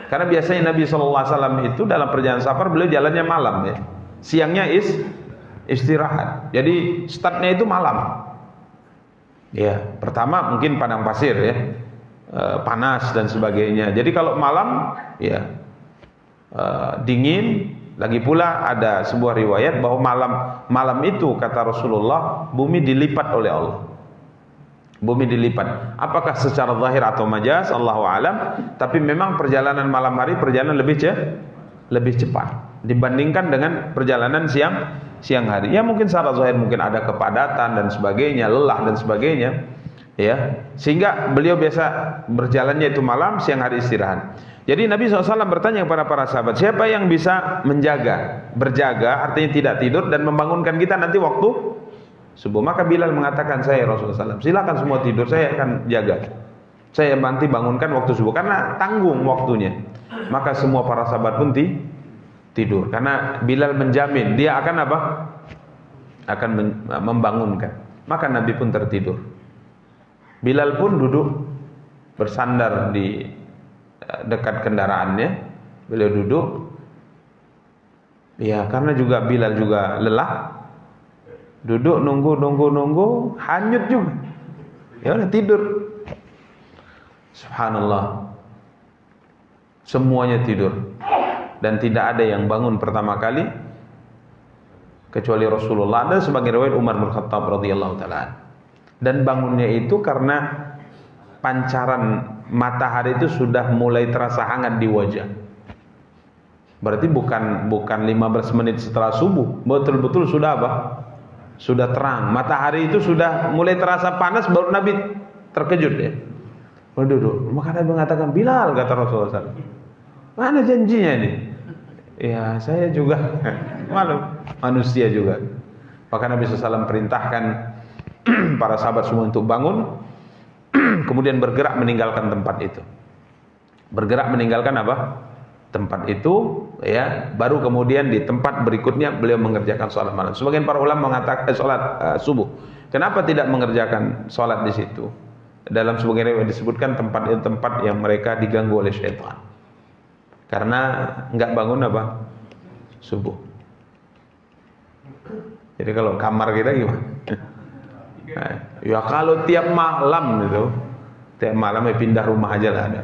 Karena biasanya Nabi SAW itu dalam perjalanan safar beliau jalannya malam ya. Siangnya istirahat. Jadi startnya itu malam. Ya, pertama mungkin padang pasir ya, panas dan sebagainya. Jadi kalau malam ya dingin. Lagi pula ada sebuah riwayat bahwa malam itu kata Rasulullah, bumi dilipat oleh Allah. Bumi dilipat. Apakah secara zahir atau majaz, Allahu a'lam. Tapi memang perjalanan malam hari perjalanan lebih cepat dibandingkan dengan perjalanan siang hari. Ya mungkin secara zahir mungkin ada kepadatan dan sebagainya, lelah dan sebagainya. Ya, sehingga beliau biasa berjalannya itu malam, siang hari istirahat. Jadi Nabi SAW bertanya kepada para sahabat, siapa yang bisa berjaga, artinya tidak tidur dan membangunkan kita nanti waktu subuh. Maka Bilal mengatakan, saya Rasulullah SAW, silakan semua tidur, saya akan jaga. Saya nanti bangunkan waktu subuh, karena tanggung waktunya. Maka semua para sahabat pun tidur, karena Bilal menjamin, dia akan apa? Akan membangunkan. Maka Nabi pun tertidur. Bilal pun duduk bersandar di dekat kendaraannya, beliau duduk. Ya, karena juga Bilal juga lelah, duduk nunggu, hanyut juga. Ya udah tidur. Subhanallah, semuanya tidur dan tidak ada yang bangun pertama kali kecuali Rasulullah. Ada sebagian riwayat Umar bin Khattab radhiyallahu taala. Dan bangunnya itu karena pancaran matahari itu sudah mulai terasa hangat di wajah. Berarti bukan 15 menit setelah subuh, betul-betul sudah apa? Sudah terang. Matahari itu sudah mulai terasa panas, baru Nabi terkejut ya. Duduk. Maka Nabi mengatakan, Bilal, kata Rasulullah SAW, mana janjinya ini? Ya saya juga manusia juga. Maka Nabi SAW perintahkan para sahabat semua untuk bangun, kemudian bergerak meninggalkan tempat itu. Bergerak meninggalkan apa? Tempat itu, ya. Baru kemudian di tempat berikutnya beliau mengerjakan sholat malam. Sebagian para ulama mengatakan sholat subuh. Kenapa tidak mengerjakan sholat di situ? Dalam sebagian riwayat disebutkan tempat itu tempat yang mereka diganggu oleh syaitan. Karena enggak bangun apa? Subuh. Jadi kalau kamar kita gimana? Ya kalau tiap malam itu, tiap malam pindah rumah aja lah ada.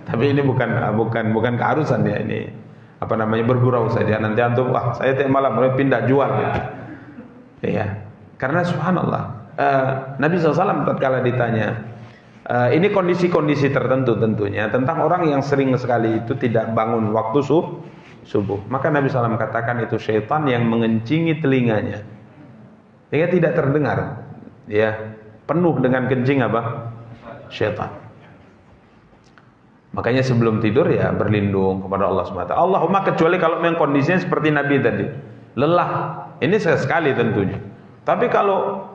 Tapi ini bukan keharusan ya, ini apa namanya, bergurau saja. Nanti antum, wah saya tiap malam mulai pindah jual gitu. Ya, karena subhanallah, Nabi SAW tatkala ditanya, ini kondisi-kondisi tertentu tentunya tentang orang yang sering sekali itu tidak bangun waktu subuh. Maka Nabi SAW katakan itu syaitan yang mengencingi telinganya, sehingga tidak terdengar. Ya, penuh dengan kencing apa? Syaitan. Makanya sebelum tidur ya berlindung kepada Allah SWT. Allahumma, kecuali kalau memang kondisinya seperti Nabi tadi, lelah, ini sekali tentunya. Tapi kalau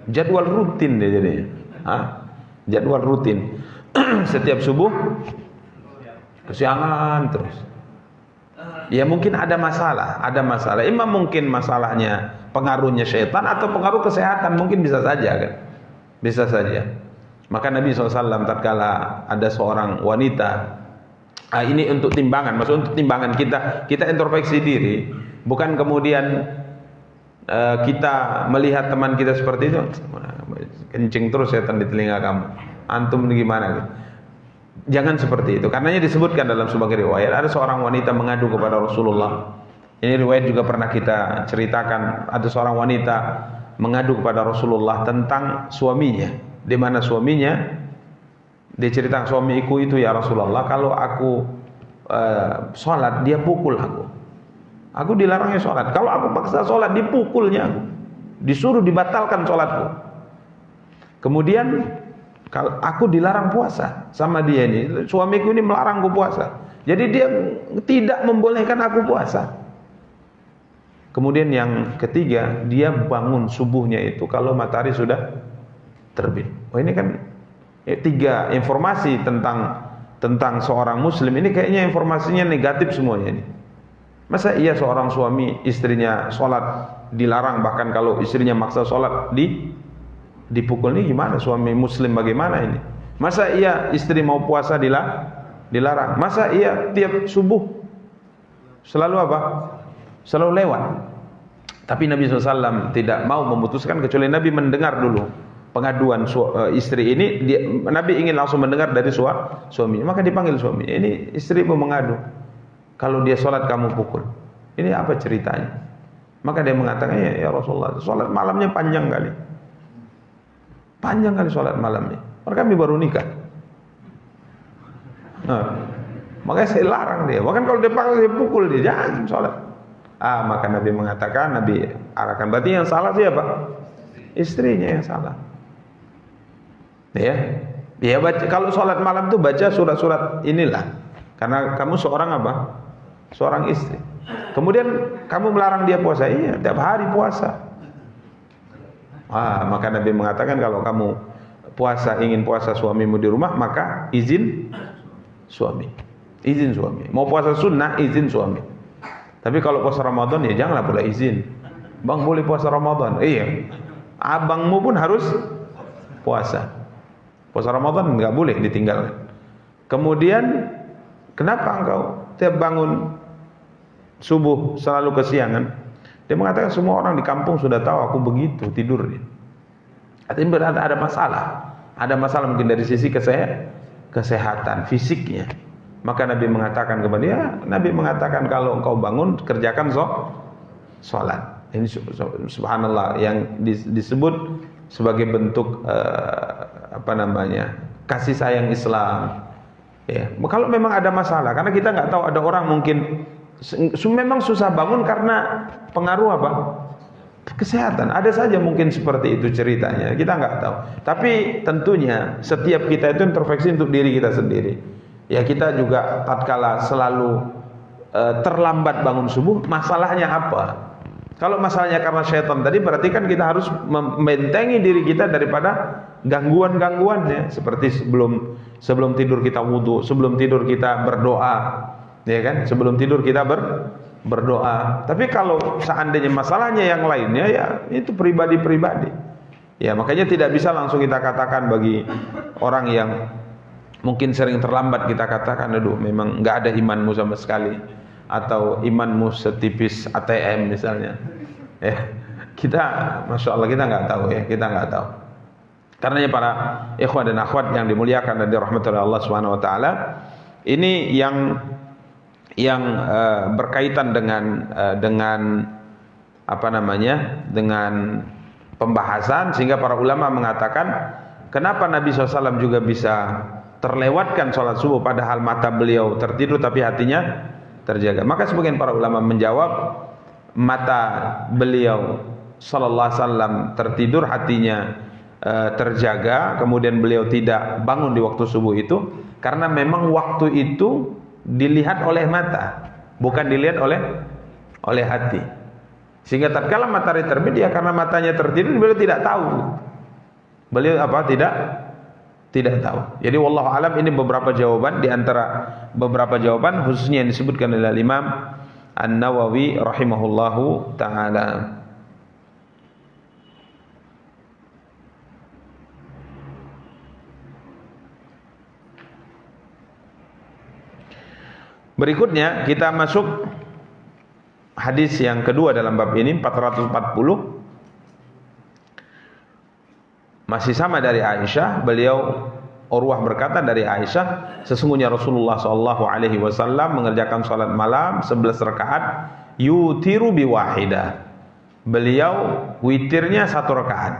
jadwal rutin dia jadinya, jadwal rutin, setiap subuh kesiangan terus, ya mungkin ada masalah. Imam mungkin masalahnya pengaruhnya syaitan atau pengaruh kesehatan, mungkin bisa saja kan, bisa saja. Maka Nabi SAW tatkala ada seorang wanita, ini untuk timbangan, maksud untuk timbangan kita introspeksi diri, bukan kemudian kita melihat teman kita seperti itu, kencing terus setan di telinga kamu, antum gimana? Jangan seperti itu. Karenanya disebutkan dalam sebagai riwayat, ada seorang wanita mengadu kepada Rasulullah. Ini riwayat juga pernah kita ceritakan, ada seorang wanita mengadu kepada Rasulullah tentang suaminya. Di mana suaminya, dia cerita, suamiku itu ya Rasulullah, kalau aku sholat dia pukul aku dilarangnya sholat, kalau aku paksa sholat dipukulnya disuruh dibatalkan sholatku. Kemudian kalau aku dilarang puasa sama dia, ini suamiku ini melarangku puasa, jadi dia tidak membolehkan aku puasa. Kemudian yang ketiga, dia bangun subuhnya itu kalau matahari sudah terbit. Oh, ini kan tiga informasi tentang seorang muslim ini kayaknya informasinya negatif semuanya ini. Masa iya seorang suami istrinya sholat dilarang, bahkan kalau istrinya maksa sholat dipukul, ini gimana suami muslim bagaimana ini? Masa iya istri mau puasa dilarang? Masa iya tiap subuh selalu apa? Selalu lewat. Tapi Nabi SAW tidak mau memutuskan kecuali Nabi mendengar dulu pengaduan istri ini. Nabi ingin langsung mendengar dari suaminya, maka dipanggil suaminya. Ini istrimu mengadu, kalau dia sholat kamu pukul, ini apa ceritanya? Maka dia mengatakan, ya Rasulullah, sholat malamnya panjang kali sholat malamnya, maka kami baru nikah. Makanya saya larang dia. Bahkan kalau dia panggil dia pukul, dia jangan sholat. Maka Nabi mengatakan, Nabi arahkan, berarti yang salah siapa? Istrinya yang salah. Ya, baca, kalau sholat malam itu baca surat-surat inilah, karena kamu seorang apa? Seorang istri. Kemudian kamu melarang dia puasa, iya, tiap hari puasa. Maka Nabi mengatakan kalau kamu ingin puasa suamimu di rumah, maka izin suami. Mau puasa sunnah, izin suami. Tapi kalau puasa Ramadan ya janganlah pula izin. Bang, boleh puasa Ramadan? Iya. Abangmu pun harus puasa. Puasa Ramadan nggak boleh ditinggalkan. Kemudian kenapa engkau tiap bangun subuh selalu kesiangan? Dia mengatakan semua orang di kampung sudah tahu aku begitu tidurnya. Artinya ada masalah. Ada masalah mungkin dari sisi kesehatan fisiknya. Maka Nabi mengatakan kepada dia, Nabi mengatakan kalau engkau bangun kerjakan sholat. Ini subhanallah yang disebut sebagai bentuk kasih sayang Islam. Ya, kalau memang ada masalah, karena kita nggak tahu, ada orang mungkin memang susah bangun karena pengaruh apa? Kesehatan. Ada saja mungkin seperti itu ceritanya. Kita nggak tahu. Tapi tentunya setiap kita itu introspeksi untuk diri kita sendiri. Ya, kita juga tatkala selalu terlambat bangun subuh, masalahnya apa? Kalau masalahnya karena syaitan tadi, berarti kan kita harus membentengi diri kita daripada gangguan-gangguannya. Seperti sebelum tidur kita wudu, sebelum tidur kita berdoa, ya kan? Sebelum tidur kita berdoa. Tapi kalau seandainya masalahnya yang lainnya, ya itu pribadi-pribadi. Ya, makanya tidak bisa langsung kita katakan bagi orang yang mungkin sering terlambat, kita katakan, aduh memang nggak ada imanmu sama sekali, atau imanmu setipis ATM misalnya. Kita, masya Allah, kita nggak tahu ya, kita nggak tahu. Karena ya para ikhwan dan akhwat yang dimuliakan dan dirahmati oleh Allah Subhanahu Wa Taala, ini yang berkaitan dengan apa namanya, dengan pembahasan, sehingga para ulama mengatakan kenapa Nabi SAW juga bisa terlewatkan sholat subuh padahal mata beliau tertidur tapi hatinya terjaga. Maka sebagian para ulama menjawab, mata beliau sallallahu alaihi wasallam tertidur, hatinya terjaga, kemudian beliau tidak bangun di waktu subuh itu karena memang waktu itu dilihat oleh mata, bukan dilihat oleh hati. Sehingga tatkala matahari terbit, dia karena matanya tertidur, beliau tidak tahu. Beliau tidak tahu. Jadi wallahu alam, ini beberapa jawaban di antara beberapa jawaban khususnya yang disebutkan oleh Imam An-Nawawi rahimahullahu taala. Berikutnya kita masuk hadis yang kedua dalam bab ini, 440. Masih sama dari Aisyah. Beliau, Urwah berkata dari Aisyah, sesungguhnya Rasulullah SAW mengerjakan salat malam 11 rakaat, yutiru biwahidah. Beliau witirnya 1 rakaat.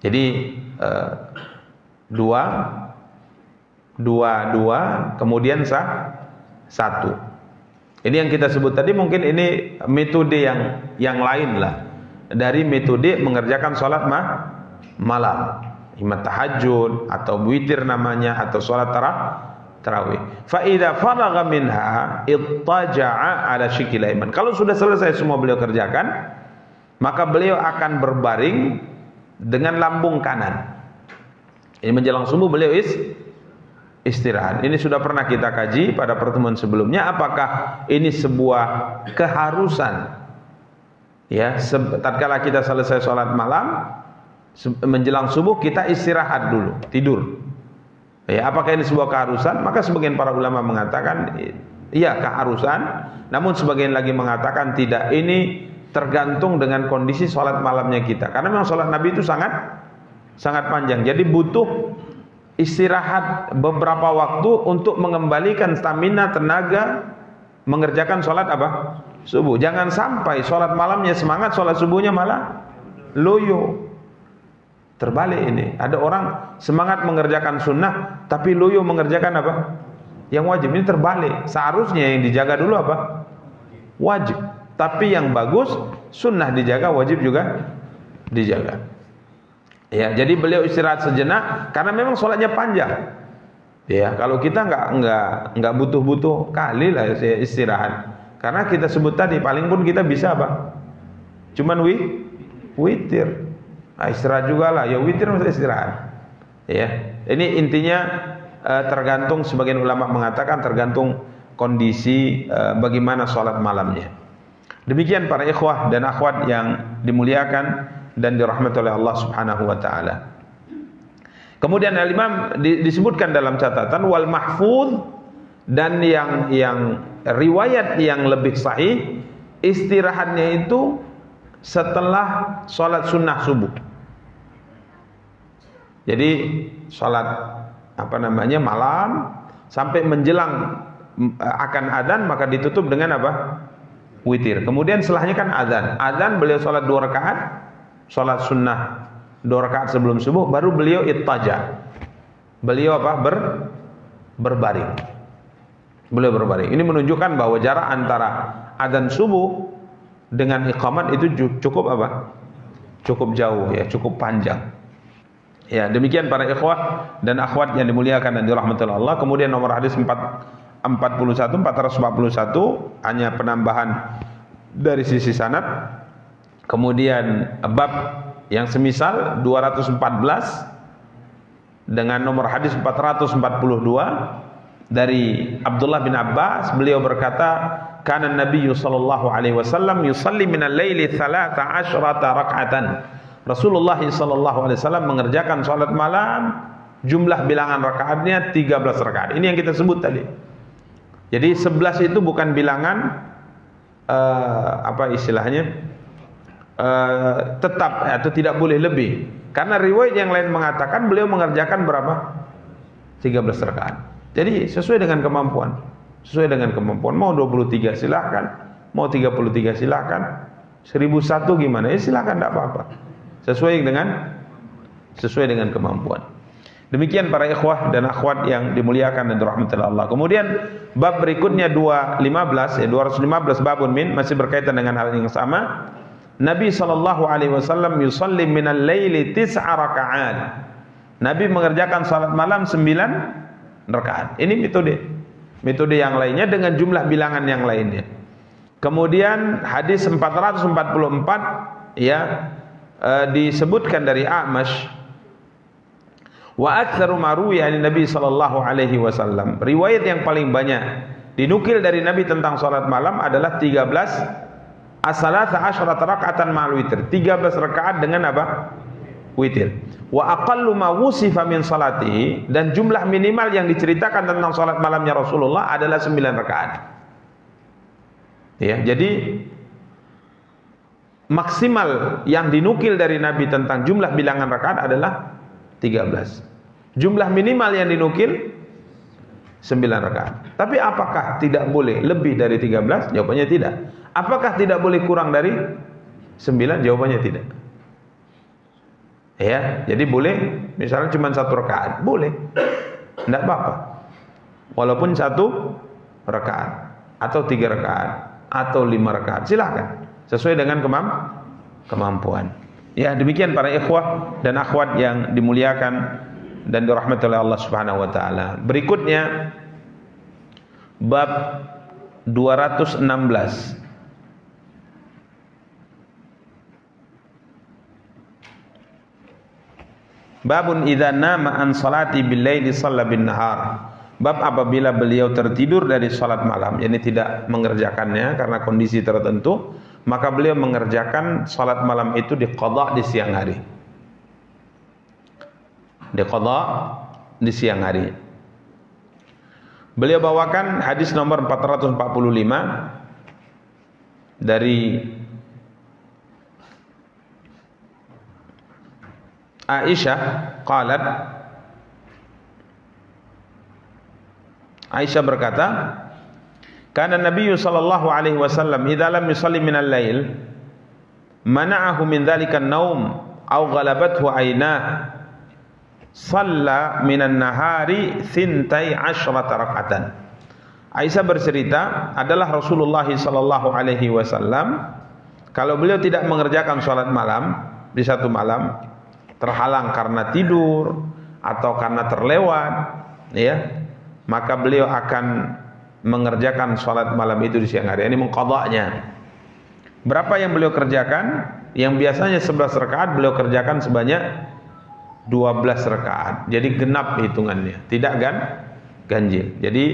Jadi dua, kemudian 1. Ini yang kita sebut tadi, mungkin ini metode yang lain lah dari metode mengerjakan sholat malam, imam tahajud atau witir namanya, atau sholat tarawih. Fa idza faragha minha ittaja'a ala shikil aiman. Kalau sudah selesai semua beliau kerjakan, maka beliau akan berbaring dengan lambung kanan. Ini menjelang subuh beliau istirahat. Ini sudah pernah kita kaji pada pertemuan sebelumnya. Apakah ini sebuah keharusan? Ya, tatkala kita selesai sholat malam, menjelang subuh kita istirahat dulu, tidur. Ya, apakah ini sebuah keharusan? Maka sebagian para ulama mengatakan iya keharusan. Namun sebagian lagi mengatakan tidak. Ini tergantung dengan kondisi sholat malamnya kita. Karena memang sholat Nabi itu sangat panjang. Jadi butuh istirahat beberapa waktu untuk mengembalikan stamina, tenaga mengerjakan sholat subuh. Jangan sampai sholat malamnya semangat, sholat subuhnya malah loyo. Terbalik ini. Ada orang semangat mengerjakan sunnah tapi loyo mengerjakan yang wajib. Ini terbalik. Seharusnya yang dijaga dulu wajib. Tapi yang bagus sunnah dijaga, wajib juga dijaga. Ya, jadi beliau istirahat sejenak karena memang sholatnya panjang. Ya, kalau kita nggak butuh-butuh kali lah istirahat. Karena kita sebut tadi paling pun kita bisa cuman witir. Nah, istirahat juga lah. Ya witir mesti istirahat. Ya, ini intinya tergantung, sebagian ulama mengatakan tergantung kondisi bagaimana sholat malamnya. Demikian para ikhwah dan akhwat yang dimuliakan dan dirahmati oleh Allah Subhanahu wa taala. Kemudian al-Imam disebutkan dalam catatan wal mahfuz, dan yang riwayat yang lebih sahih istirahatnya itu setelah sholat sunnah subuh. Jadi sholat malam sampai menjelang akan adzan, maka ditutup dengan witir. Kemudian setelahnya kan adzan beliau sholat 2 rakaat, sholat sunnah 2 rakaat sebelum subuh, baru beliau ittaja. Beliau berbaring. Beliau berbaring. Ini menunjukkan bahwa jarak antara adzan subuh dengan iqamat itu cukup cukup jauh ya, cukup panjang. Ya, demikian para ikhwah dan akhwat yang dimuliakan dan dirahmati Allah. Kemudian nomor hadis 441 hanya penambahan dari sisi sanad. Kemudian bab yang semisal 214 dengan nomor hadis 442 dari Abdullah bin Abbas, beliau berkata, kana Nabi sallallahu alaihi wasallam yusalli minal laili 13 rak'atan. Rasulullah sallallahu alaihi wasallam mengerjakan salat malam, jumlah bilangan rakaatnya 13 rakaat. Ini yang kita sebut tadi. Jadi 11 itu bukan bilangan apa istilahnya tetap atau tidak boleh lebih. Karena riwayat yang lain mengatakan beliau mengerjakan berapa? 13 rakaat. Jadi sesuai dengan kemampuan. Sesuai dengan kemampuan. Mau 23 silakan, mau 33 silakan, 1001 gimana? Ya silakan, tidak apa-apa. Sesuai dengan kemampuan. Demikian para ikhwah dan akhwat yang dimuliakan dan dirahmati Allah. Kemudian bab berikutnya 215 babun min, masih berkaitan dengan hal yang sama. Nabi SAW yusalli minal laili 9 rakaat. Nabi mengerjakan salat malam 9 rakaat. Ini metode yang lainnya dengan jumlah bilangan yang lainnya. Kemudian hadis 444 ya disebutkan dari A'mash, wa aktsaru ma ruwiya an Nabi sallallahu alaihi wasallam. Riwayat yang paling banyak dinukil dari Nabi tentang salat malam adalah 13 as-salasa asyrata raka'atan ma'al witir. 13 rakaat dengan apa? Witir. Wa aqallu ma wusifa min salatihi, dan jumlah minimal yang diceritakan tentang salat malamnya Rasulullah adalah 9 rakaat. Ya, jadi maksimal yang dinukil dari Nabi tentang jumlah bilangan rakaat adalah 13. Jumlah minimal yang dinukil 9 rakaat. Tapi apakah tidak boleh lebih dari 13? Jawabannya tidak. Apakah tidak boleh kurang dari 9? Jawabannya tidak. Ya, jadi boleh misalnya cuma 1 rakaat, boleh. Tidak apa-apa. Walaupun 1 rakaat atau 3 rakaat atau 5 rakaat, silakan. Sesuai dengan kemampuan. Ya, demikian para ikhwah dan akhwat yang dimuliakan dan dirahmati oleh Allah Subhanahu wa taala. Berikutnya bab 216. Babun idza nama an salati bil laili shalla bin nahar. Bab apabila beliau tertidur dari salat malam, yakni tidak mengerjakannya karena kondisi tertentu, maka beliau mengerjakan salat malam itu diqadha di siang hari. Diqadha di siang hari. Beliau bawakan hadis nomor 445 dari Aisyah qalat, Aisyah berkata, kana Nabi sallallahu alaihi wasallam idza lam yusalli minal lail mana'ahu min dzalika an-naum aw ghalabathu aynah shalla minan nahari 12 rak'atan. Aisyah bercerita, adalah Rasulullah sallallahu alaihi wasallam kalau beliau tidak mengerjakan salat malam di satu malam, terhalang karena tidur atau karena terlewat, ya, maka beliau akan mengerjakan salat malam itu di siang hari. Ini mengqadha'nya. Berapa yang beliau kerjakan? Yang biasanya 11 rakaat beliau kerjakan sebanyak 12 rakaat. Jadi genap hitungannya, tidak ganjil. Jadi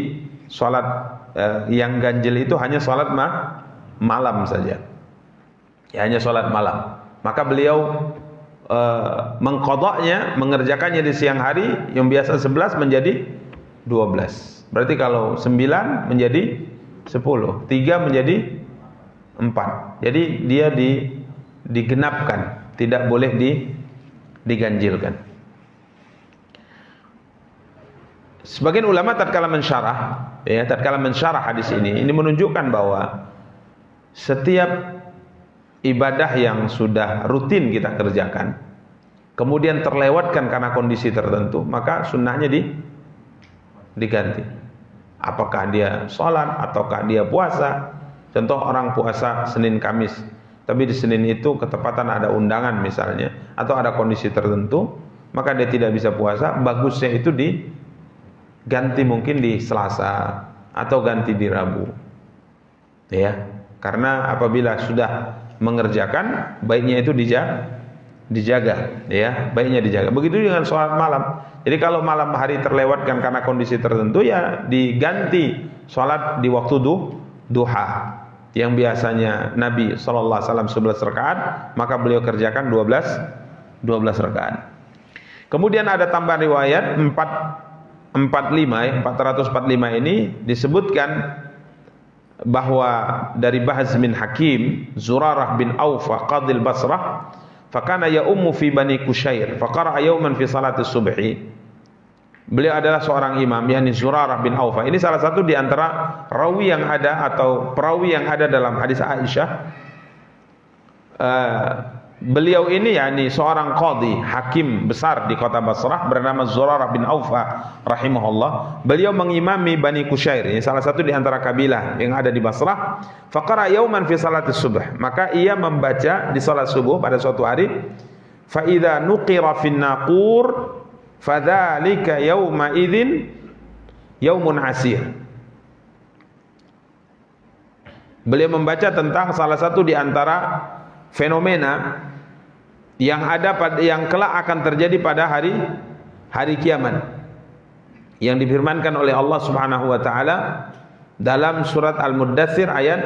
salat yang ganjil itu hanya salat malam saja. Ya, hanya salat malam. Maka beliau mengqadha'nya, mengerjakannya di siang hari, yang biasa 11 menjadi 12. Berarti kalau 9 menjadi 10, 3 menjadi 4. Jadi dia digenapkan, tidak boleh diganjilkan. Sebagian ulama tatkala mensyarah hadis ini menunjukkan bahwa setiap ibadah yang sudah rutin kita kerjakan kemudian terlewatkan karena kondisi tertentu, maka sunnahnya diganti. Apakah dia sholat ataukah dia puasa. Contoh orang puasa Senin Kamis, tapi di Senin itu ketepatan ada undangan misalnya, atau ada kondisi tertentu, maka dia tidak bisa puasa. Bagusnya itu diganti mungkin di Selasa atau ganti di Rabu, ya, karena apabila sudah mengerjakan, baiknya itu dijaga, ya, baiknya dijaga. Begitu dengan sholat malam. Jadi kalau malam hari terlewatkan karena kondisi tertentu, ya diganti sholat di waktu duha. Yang biasanya Nabi SAW 11 rakaat, maka beliau kerjakan 12 rakaat. Kemudian ada tambahan riwayat 4 445 ini disebutkan bahwa dari Bahz bin Hakim, Zurarah bin Awfa qadil Basrah, fakana ya ummu fi Bani Kushair, faqara'a yawman fi salati subhi. Beliau adalah seorang imam, yakni Zurarah bin Awfa. Ini salah satu di antara rawi yang ada atau perawi yang ada dalam hadis Aisyah. Beliau ini yakni seorang qadhi, hakim besar di kota Basrah bernama Zurarah bin Awfa rahimahullah. Beliau mengimami Bani Kushair, ini salah satu di antara kabilah yang ada di Basrah. Faqara yauman fi salati subuh, maka ia membaca di salat subuh pada suatu hari, fa idza nuqira fin naqur fadzalika yauma idzin yaumun asir. Beliau membaca tentang salah satu di antara fenomena yang ada yang kelak akan terjadi pada hari kiamat, yang difirmankan oleh Allah Subhanahu wa taala dalam surat Al-Muddatsir ayat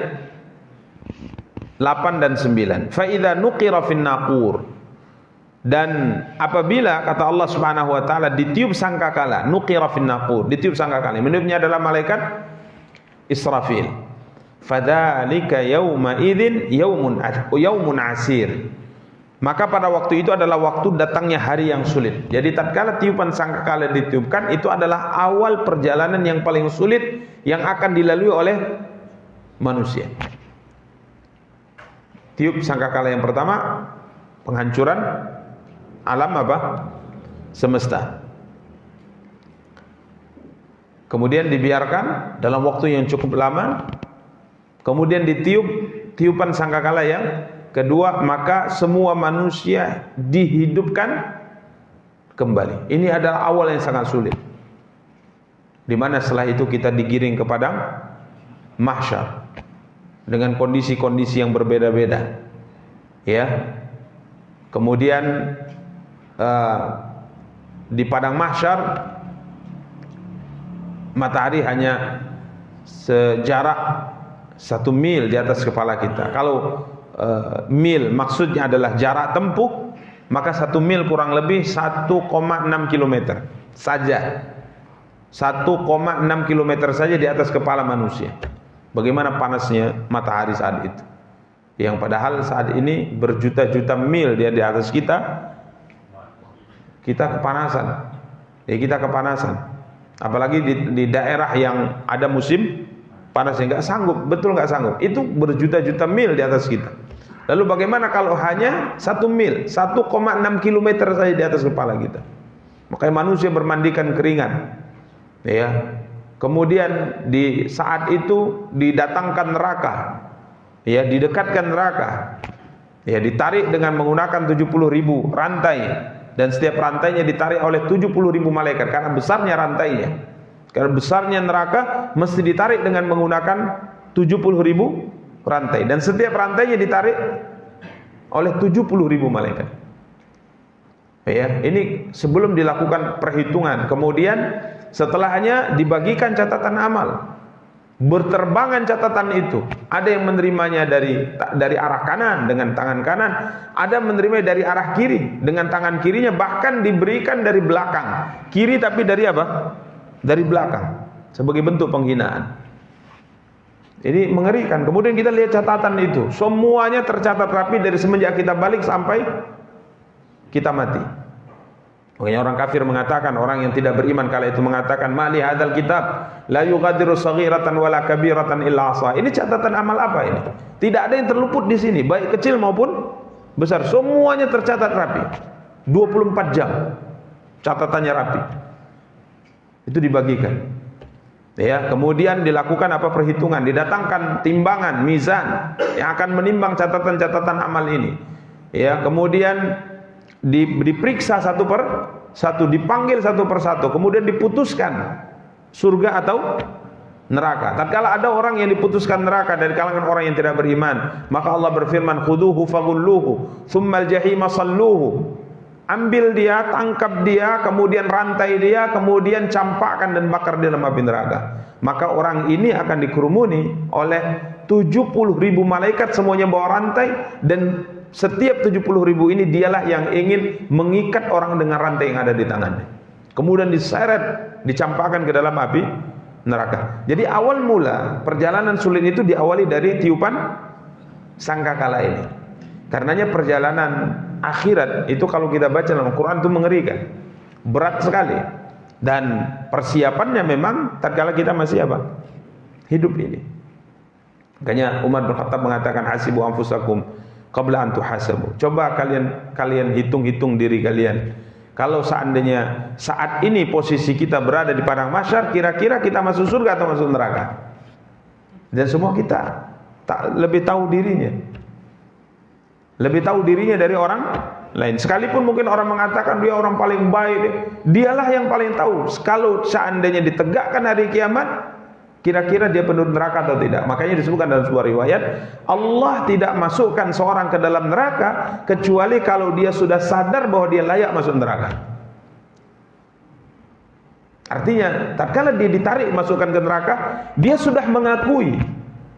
8 dan 9. Fa idza nuqira fin naqur, dan apabila kata Allah Subhanahu wa taala ditiup sangkakala, nuqira fin naqur, ditiup sangkakala, meniupnya adalah malaikat Israfil. Fadzalika yauma idzin yaumun asir. Maka pada waktu itu adalah waktu datangnya hari yang sulit. Jadi tatkala tiupan sangkakala ditiupkan, itu adalah awal perjalanan yang paling sulit yang akan dilalui oleh manusia. Tiup sangkakala yang pertama, penghancuran alam apa? Semesta. Kemudian dibiarkan dalam waktu yang cukup lama. Kemudian ditiup tiupan sangkakala yang kedua, maka semua manusia dihidupkan kembali. Ini adalah awal yang sangat sulit, di mana setelah itu kita digiring ke padang mahsyar dengan kondisi-kondisi yang berbeda-beda, ya. Kemudian di padang mahsyar matahari hanya sejarak 1 mil di atas kepala kita. Kalau mil maksudnya adalah jarak tempuh, maka 1 mil kurang lebih 1,6 kilometer saja. 1,6 kilometer saja di atas kepala manusia. Bagaimana panasnya matahari saat itu, yang padahal saat ini berjuta-juta mil dia di atas kita. Kita kepanasan. Ya, kita kepanasan. Apalagi di daerah yang ada musim panasnya, nggak sanggup, betul nggak sanggup. Itu berjuta-juta mil di atas kita. Lalu bagaimana kalau hanya 1 mil, 1,6 kilometer saja di atas kepala kita? Makanya manusia bermandikan keringat, ya. Kemudian di saat itu didatangkan neraka, ya, didekatkan neraka, ya, ditarik dengan menggunakan 70.000 rantai, dan setiap rantainya ditarik oleh 70.000 malaikat karena besarnya rantainya. Karena besarnya neraka mesti ditarik dengan menggunakan 70.000 rantai, dan setiap rantainya ditarik oleh 70.000 malaikat. Ya, ini sebelum dilakukan perhitungan. Kemudian setelahnya dibagikan catatan amal. Berterbangan catatan itu. Ada yang menerimanya dari arah kanan dengan tangan kanan, ada menerima dari arah kiri dengan tangan kirinya, bahkan diberikan dari belakang. Kiri tapi dari apa? Dari belakang, sebagai bentuk penghinaan. Ini mengerikan. Kemudian kita lihat catatan itu, semuanya tercatat rapi dari semenjak kita balik sampai kita mati. Makanya orang kafir mengatakan, orang yang tidak beriman kala itu mengatakan, "Mali hadzal kitab la yughadiru shaghiratan wala kabiratan illa ahsa." Ini catatan amal apa ini? Tidak ada yang terluput di sini, baik kecil maupun besar. Semuanya tercatat rapi. 24 jam catatannya rapi. Itu dibagikan. Ya, kemudian dilakukan apa? Perhitungan, didatangkan timbangan, mizan yang akan menimbang catatan-catatan amal ini. Ya, kemudian diperiksa satu per satu, dipanggil satu per satu, kemudian diputuskan surga atau neraka. Tatkala ada orang yang diputuskan neraka dari kalangan orang yang tidak beriman, maka Allah berfirman, "Khuduhu faghulluhu, tsummal jahima salluhu." Ambil dia, tangkap dia, kemudian rantai dia, kemudian campakkan dan bakar di dalam api neraka. Maka orang ini akan dikerumuni oleh 70.000 malaikat, semuanya bawa rantai, dan setiap 70.000 ini dialah yang ingin mengikat orang dengan rantai yang ada di tangannya. Kemudian diseret dicampakkan ke dalam api neraka. Jadi awal mula perjalanan sulit itu diawali dari tiupan sangkakala ini. Karenanya perjalanan akhirat itu kalau kita baca dalam Quran itu mengerikan, berat sekali. Dan persiapannya memang tatkala kita masih apa? Hidup ini. Makanya Umar bin Khattab mengatakan hasibu anfusakum qabla an tuhasabu. Coba kalian hitung-hitung diri kalian. Kalau seandainya saat ini posisi kita berada di padang mahsyar, kira-kira kita masuk surga atau masuk neraka? Dan semua kita lebih tahu dirinya. Lebih tahu dirinya dari orang lain. Sekalipun mungkin orang mengatakan dia orang paling baik, dialah yang paling tahu. Kalau seandainya ditegakkan hari kiamat, kira-kira dia penduduk neraka atau tidak. Makanya disebutkan dalam sebuah riwayat, Allah tidak masukkan seorang ke dalam neraka kecuali kalau dia sudah sadar bahwa dia layak masuk neraka. Artinya, tatkala dia ditarik masukkan ke neraka, dia sudah mengakui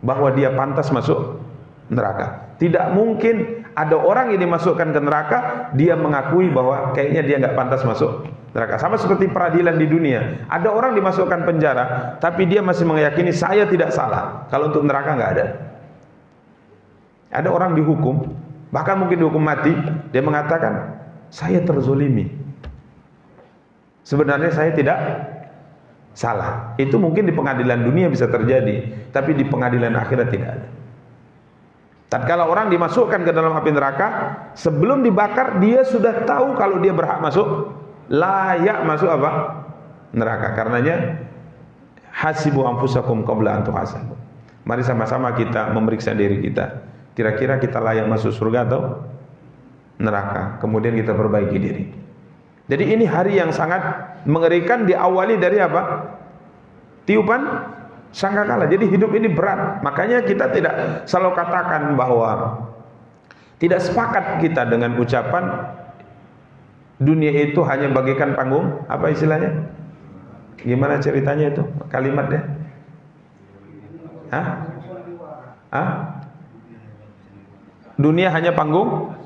bahwa dia pantas masuk neraka. Tidak mungkin ada orang yang dimasukkan ke neraka, dia mengakui bahwa kayaknya dia nggak pantas masuk neraka. Sama seperti peradilan di dunia. Ada orang dimasukkan penjara, tapi dia masih meyakini saya tidak salah. Kalau untuk neraka nggak ada. Ada orang dihukum, bahkan mungkin dihukum mati, dia mengatakan saya terzolimi. Sebenarnya saya tidak salah. Itu mungkin di pengadilan dunia bisa terjadi, tapi di pengadilan akhirat tidak ada. Tatkala orang dimasukkan ke dalam api neraka, sebelum dibakar dia sudah tahu kalau dia berhak masuk, layak masuk apa? Neraka. Karenanya hasibu anfusakum qabla an tuhasabu. Mari sama-sama kita memeriksa diri kita. Kira-kira kita layak masuk surga atau neraka? Kemudian kita perbaiki diri. Jadi ini hari yang sangat mengerikan, diawali dari apa? Tiupan sangkakala. Jadi hidup ini berat. Makanya kita tidak selalu katakan bahwa tidak sepakat kita dengan ucapan dunia itu hanya bagaikan panggung, apa istilahnya? Gimana ceritanya itu? Kalimatnya? Hah? Hah? Dunia hanya panggung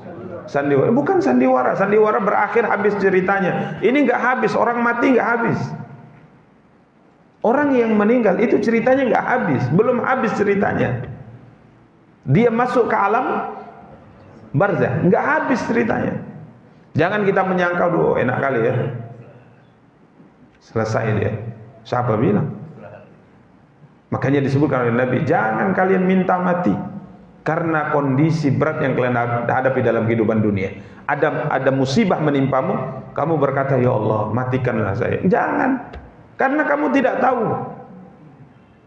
sandiwara. Bukan sandiwara. Sandiwara berakhir habis ceritanya. Ini nggak habis. Orang mati nggak habis. Orang yang meninggal itu ceritanya nggak habis, belum habis ceritanya. Dia masuk ke alam barzah, nggak habis ceritanya. Jangan kita menyangka, duh enak kali ya, selesai dia. Siapa bilang? Makanya disebutkan oleh Nabi, jangan kalian minta mati karena kondisi berat yang kalian hadapi dalam kehidupan dunia. Ada musibah menimpamu, kamu berkata, ya Allah matikanlah saya. Jangan. Karena kamu tidak tahu.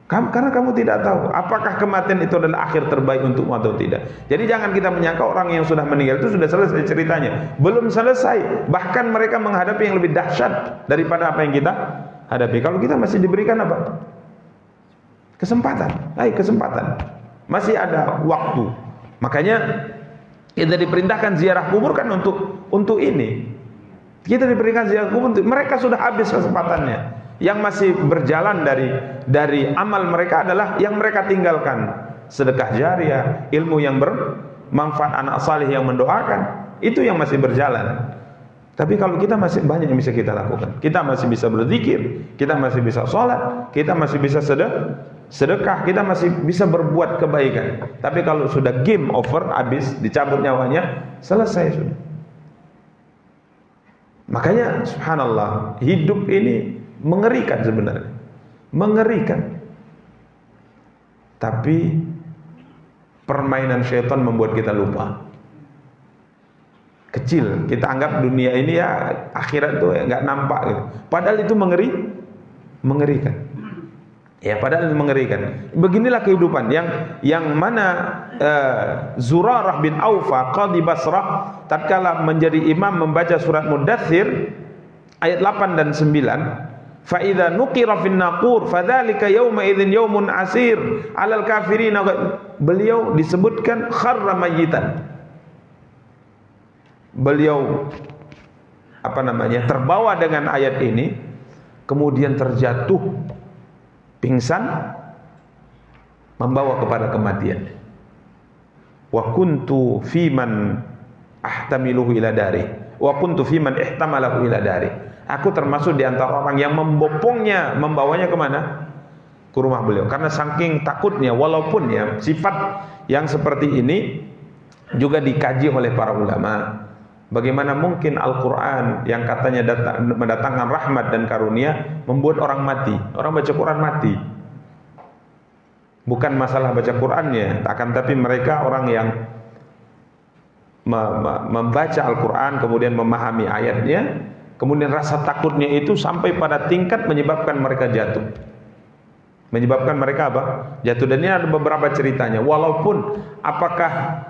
Karena kamu tidak tahu apakah kematian itu adalah akhir terbaik untukmu atau tidak. Jadi jangan kita menyangka orang yang sudah meninggal itu sudah selesai ceritanya. Belum selesai. Bahkan mereka menghadapi yang lebih dahsyat daripada apa yang kita hadapi. Kalau kita masih diberikan apa? Kesempatan. Kesempatan. Masih ada waktu. Makanya kita diperintahkan ziarah kubur kan untuk ini. Kita diberikan ziarah kubur, mereka sudah habis kesempatannya. Yang masih berjalan dari amal mereka adalah yang mereka tinggalkan, sedekah jariah, ilmu yang bermanfaat, anak saleh yang mendoakan, itu yang masih berjalan. Tapi kalau kita masih banyak yang bisa kita lakukan, kita masih bisa berzikir, kita masih bisa sholat, kita masih bisa sedekah, kita masih bisa berbuat kebaikan. Tapi kalau sudah game over, habis, dicabut nyawanya, selesai sudah. Makanya subhanallah, hidup ini mengerikan sebenarnya, mengerikan. Tapi permainan syaitan membuat kita lupa. Kecil, kita anggap dunia ini ya akhirat tuh ya nggak nampak gitu. Padahal itu mengerikan. Ya, padahal itu mengerikan. Beginilah kehidupan yang mana Zurarah bin Aufa qadhi Basrah tatkala menjadi imam membaca surat Mudaththir ayat 8 dan 9. Fa idza nuqira fin naqur fadzalika yauma idzin yaumun asir 'alal kafirin. Beliau disebutkan kharra mayyitan. Beliau terbawa dengan ayat ini, kemudian terjatuh pingsan, membawa kepada kematian. Wa kuntu fiman ahtamiluhu ila dari wa kuntu fiman ihtamalahu ila dari. Aku termasuk di antara orang yang membopongnya, membawanya kemana? Ke rumah beliau. Karena saking takutnya, walaupun ya sifat yang seperti ini juga dikaji oleh para ulama. Bagaimana mungkin Al-Quran yang katanya mendatangkan rahmat dan karunia membuat orang mati? Orang baca Quran mati. Bukan masalah baca Qurannya, akan tapi mereka orang yang membaca Al-Quran kemudian memahami ayatnya, kemudian rasa takutnya itu sampai pada tingkat menyebabkan mereka jatuh. Menyebabkan mereka apa? Jatuh. Dan ini ada beberapa ceritanya. Walaupun apakah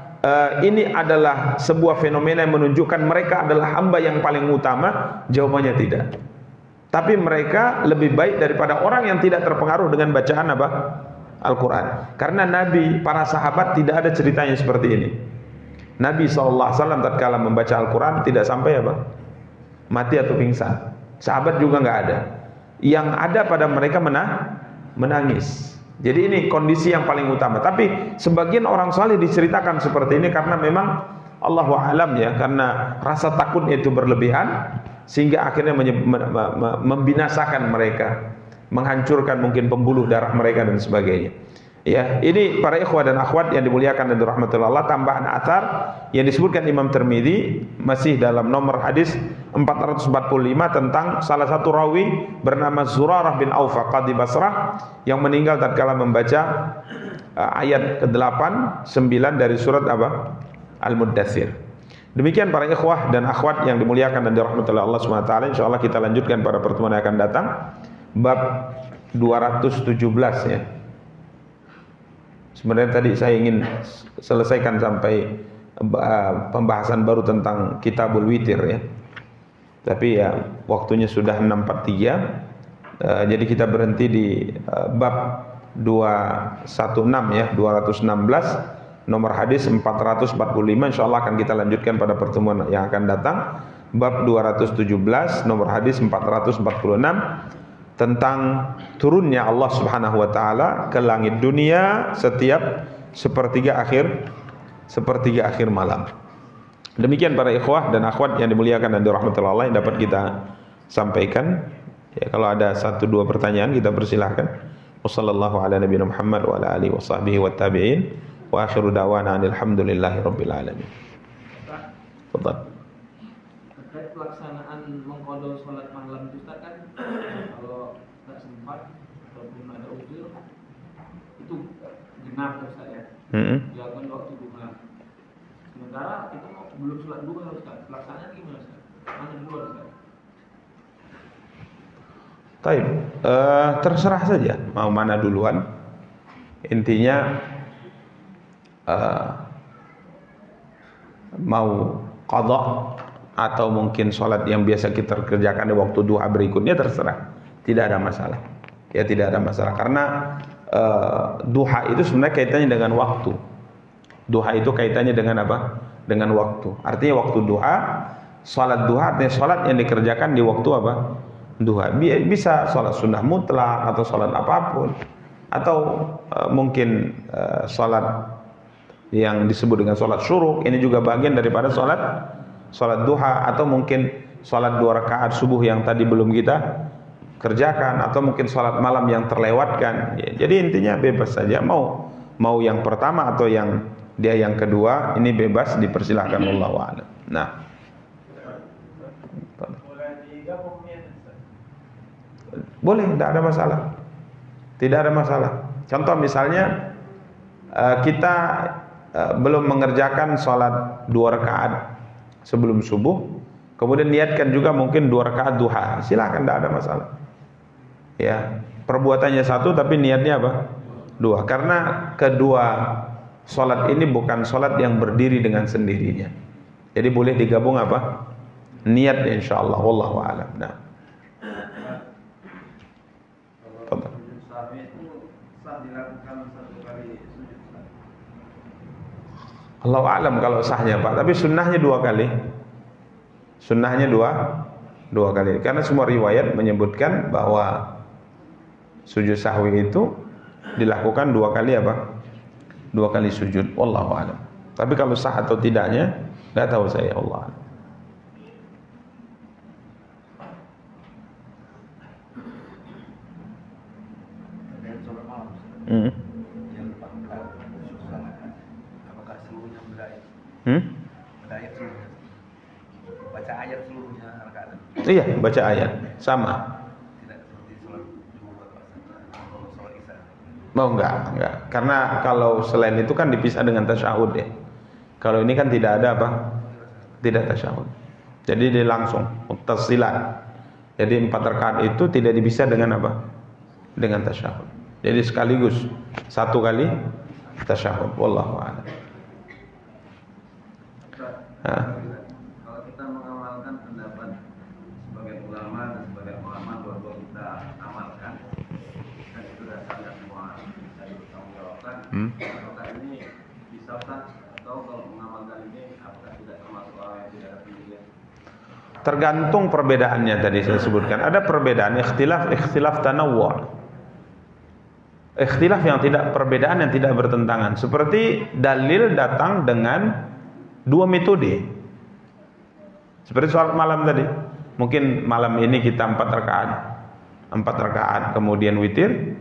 ini adalah sebuah fenomena yang menunjukkan mereka adalah hamba yang paling utama? Jawabannya tidak. Tapi mereka lebih baik daripada orang yang tidak terpengaruh dengan bacaan apa? Al-Quran. Karena Nabi, para sahabat tidak ada ceritanya seperti ini. Nabi SAW tatkala membaca Al-Quran tidak sampai apa? Mati atau pingsan. Sahabat juga nggak ada. Yang ada pada mereka menangis. Jadi ini kondisi yang paling utama. Tapi sebagian orang saleh diceritakan seperti ini karena memang Allahu a'lam ya, karena rasa takutnya itu berlebihan sehingga akhirnya membinasakan mereka, menghancurkan mungkin pembuluh darah mereka dan sebagainya. Ya, ini para ikhwah dan akhwat yang dimuliakan dan dirahmati Allah, tambahan athar yang disebutkan Imam Tirmidzi masih dalam nomor hadis 445 tentang salah satu rawi bernama Zurarah bin Auf qadhi Basrah yang meninggal tatkala membaca ayat ke-8 9 dari surat apa? Al-Muddatsir. Demikian para ikhwah dan akhwat yang dimuliakan dan dirahmati Allah Subhanahu wa taala. Insyaallah kita lanjutkan pada pertemuan yang akan datang bab 217 ya. Sebenarnya tadi saya ingin selesaikan sampai pembahasan baru tentang Kitabul Witir ya. Tapi ya waktunya sudah 6.43. Jadi kita berhenti di bab 216 ya, 216 nomor hadis 445. Insyaallah akan kita lanjutkan pada pertemuan yang akan datang. Bab 217 nomor hadis 446 tentang turunnya Allah Subhanahu wa taala ke langit dunia setiap sepertiga akhir malam. Demikian para ikhwah dan akhwat yang dimuliakan dan dirahmati Allah yang dapat kita sampaikan. Ya, kalau ada 1-2 pertanyaan kita persilahkan. Wassallallahu ala nabiyina Muhammad wa ala alihi washabbihi wattabi'in wa akhiru da'wana alhamdulillahi rabbil alamin. Fadhal. Terkait pelaksanaan mengqadha salat malam itu Ustaz kan kalau tak sempat ataupun ada uzur itu genap Ustaz ya. Dilakukan waktu duha. Sementara kita belum salat duha Ustaz. Pelaksanaannya gimana Ustaz? Mana duluan Ustaz? Baik, terserah saja mau mana duluan. Intinya mau qadha atau mungkin sholat yang biasa kita kerjakan di waktu duha berikutnya terserah, tidak ada masalah. Ya tidak ada masalah karena duha itu sebenarnya kaitannya dengan waktu. Duha itu kaitannya dengan apa? Dengan waktu. Artinya waktu duha, sholat duha artinya sholat yang dikerjakan di waktu apa? Duha. Bisa sholat sunnah mutlak atau sholat apapun, atau mungkin sholat yang disebut dengan sholat syuruk. Ini juga bagian daripada sholat duha, atau mungkin sholat 2 rakaat subuh yang tadi belum kita kerjakan, atau mungkin sholat malam yang terlewatkan. Jadi intinya bebas saja, mau yang pertama atau yang kedua, ini bebas, dipersilahkan. Wallahu a'lam. Nah, boleh, tidak ada masalah. Tidak ada masalah. Contoh misalnya kita belum mengerjakan sholat 2 rakaat sebelum subuh, kemudian niatkan juga mungkin 2 rakaat duha, silakan, tidak ada masalah. Ya, perbuatannya satu tapi niatnya apa? 2. Karena kedua sholat ini bukan sholat yang berdiri dengan sendirinya. Jadi boleh digabung apa? Niatnya insyaallah. Wallahu a'lam. Nah. Allah alam kalau sahnya Pak, tapi sunnahnya 2 kali. Sunnahnya dua kali. Karena semua riwayat menyebutkan bahwa sujud sahwi itu dilakukan 2 kali apa? 2 kali sujud. Wallahu alam. Tapi kalau sah atau tidaknya enggak tahu saya. Allah alam. Yang apakah seluruhnya berdaya? Berdaya seluruhnya. Baca ayat seluruhnya rakaat. Iya, baca ayat sama. Tidak seperti sholat zuhur atau sholat isya. Oh enggak. Karena kalau selain itu kan dipisah dengan tasyahud ya. Kalau ini kan tidak ada apa? Tidak tasyahud. Jadi dia langsung muttasilan. Jadi 4 rakaat itu tidak dipisah dengan apa? Dengan tasyahud. Jadi sekaligus 1 kali tasyahud. Wallahu a'lam. Kalau kita mengamalkan pendapat sebagian ulama dan sebagian ulama dua-dua kita amalkan, dan itu dasarnya semua bisa dipertanggungjawabkan. Apakah ini bisakah atau kalau mengamalkan ini apakah tidak termasuk orang yang tidak ada pilihan? Tergantung perbedaannya tadi saya sebutkan. Ada perbedaan ikhtilaf tanawwu'. Ikhtilaf yang tidak perbedaan yang tidak bertentangan. Seperti dalil datang dengan 2 metode. Seperti sholat malam tadi. Mungkin malam ini kita 4 rakaat kemudian witir.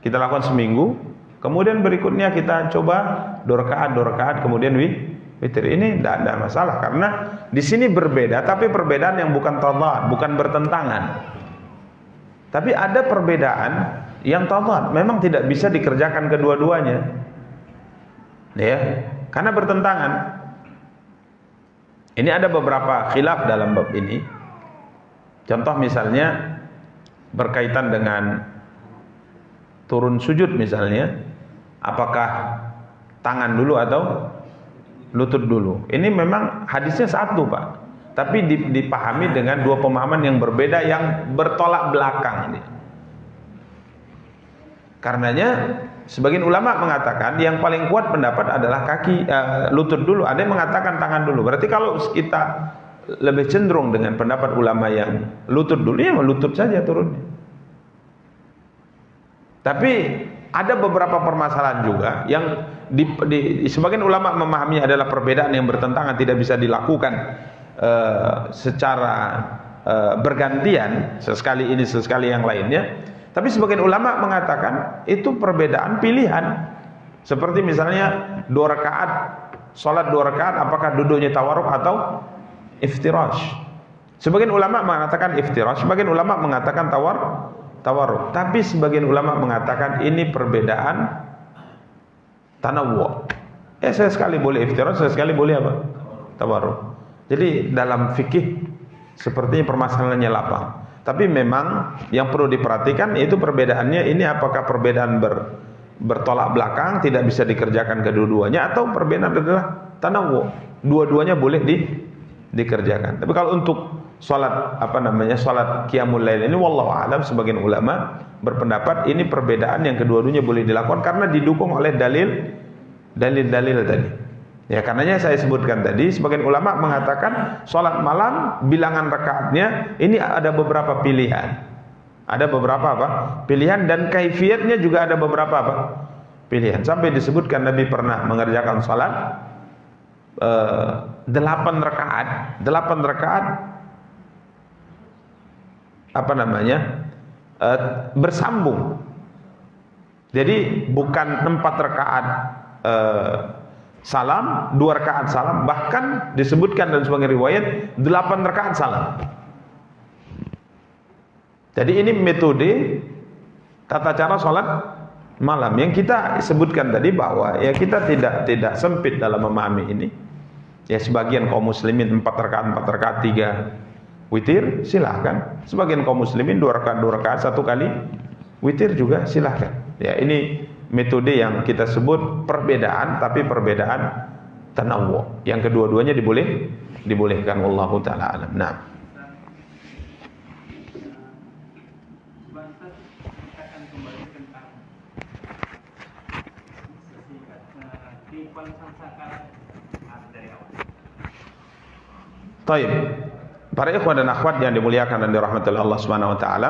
Kita lakukan seminggu. Kemudian berikutnya kita coba 2 rakaat kemudian witir. Ini tidak ada masalah karena di sini berbeda, tapi perbedaan yang bukan tadad, bukan bertentangan. Tapi ada perbedaan yang tadad, memang tidak bisa dikerjakan kedua-duanya. Ya, karena bertentangan. Ini ada beberapa khilaf dalam bab ini. Contoh misalnya berkaitan dengan turun sujud misalnya, apakah tangan dulu atau lutut dulu? Ini memang hadisnya satu, Pak. Tapi dipahami dengan 2 pemahaman yang berbeda yang bertolak belakang ini. Karenanya sebagian ulama mengatakan yang paling kuat pendapat adalah lutut dulu. Ada yang mengatakan tangan dulu. Berarti kalau kita lebih cenderung dengan pendapat ulama yang lutut dulu, ya lutut saja turunnya. Tapi ada beberapa permasalahan juga yang sebagian ulama memahaminya adalah perbedaan yang bertentangan, tidak bisa dilakukan secara bergantian, sesekali ini sesekali yang lainnya. Tapi sebagian ulama mengatakan itu perbedaan pilihan. Seperti misalnya 2 rakaat, sholat 2 rakaat, apakah duduknya tawarruk atau iftirash. Sebagian ulama mengatakan iftirash, sebagian ulama mengatakan tawarruk. Tapi sebagian ulama mengatakan ini perbedaan tanawwu'. Saya sekali boleh iftirash, saya sekali boleh apa? Tawarruk. Jadi dalam fikih sepertinya permasalahannya lapang. Tapi memang yang perlu diperhatikan itu perbedaannya ini apakah perbedaan bertolak belakang, tidak bisa dikerjakan kedua-duanya, atau perbedaan adalah tanawwu'. Dua-duanya boleh dikerjakan. Tapi kalau untuk salat salat qiyamul lail ini wallahu a'lam, sebagian ulama berpendapat ini perbedaan yang kedua-duanya boleh dilakukan karena didukung oleh dalil tadi. Ya, karenanya saya sebutkan tadi, sebagian ulama mengatakan salat malam bilangan rakaatnya ini ada beberapa pilihan. Ada beberapa pilihan, dan kaifiatnya juga ada beberapa pilihan. Sampai disebutkan Nabi pernah mengerjakan salat 8 rakaat bersambung. Jadi bukan 4 rakaat salam, 2 rakaat salam, bahkan disebutkan dalam sebagian riwayat 8 rakaat salam. Jadi ini metode tata cara sholat malam yang kita sebutkan tadi, bahwa ya kita tidak sempit dalam memahami ini. Ya, sebagian kaum muslimin 4 rakaat 3 witir silahkan. Sebagian kaum muslimin 2 rakaat 1 kali witir juga silahkan. Ya, ini metode yang kita sebut perbedaan, tapi perbedaan tanawwu'. Yang kedua-duanya dibolehkan. Wallahu ta'ala alam. Nah, Taib. Para ikhwan dan akhwat yang dimuliakan dan dirahmati Allah Subhanahu wa taala,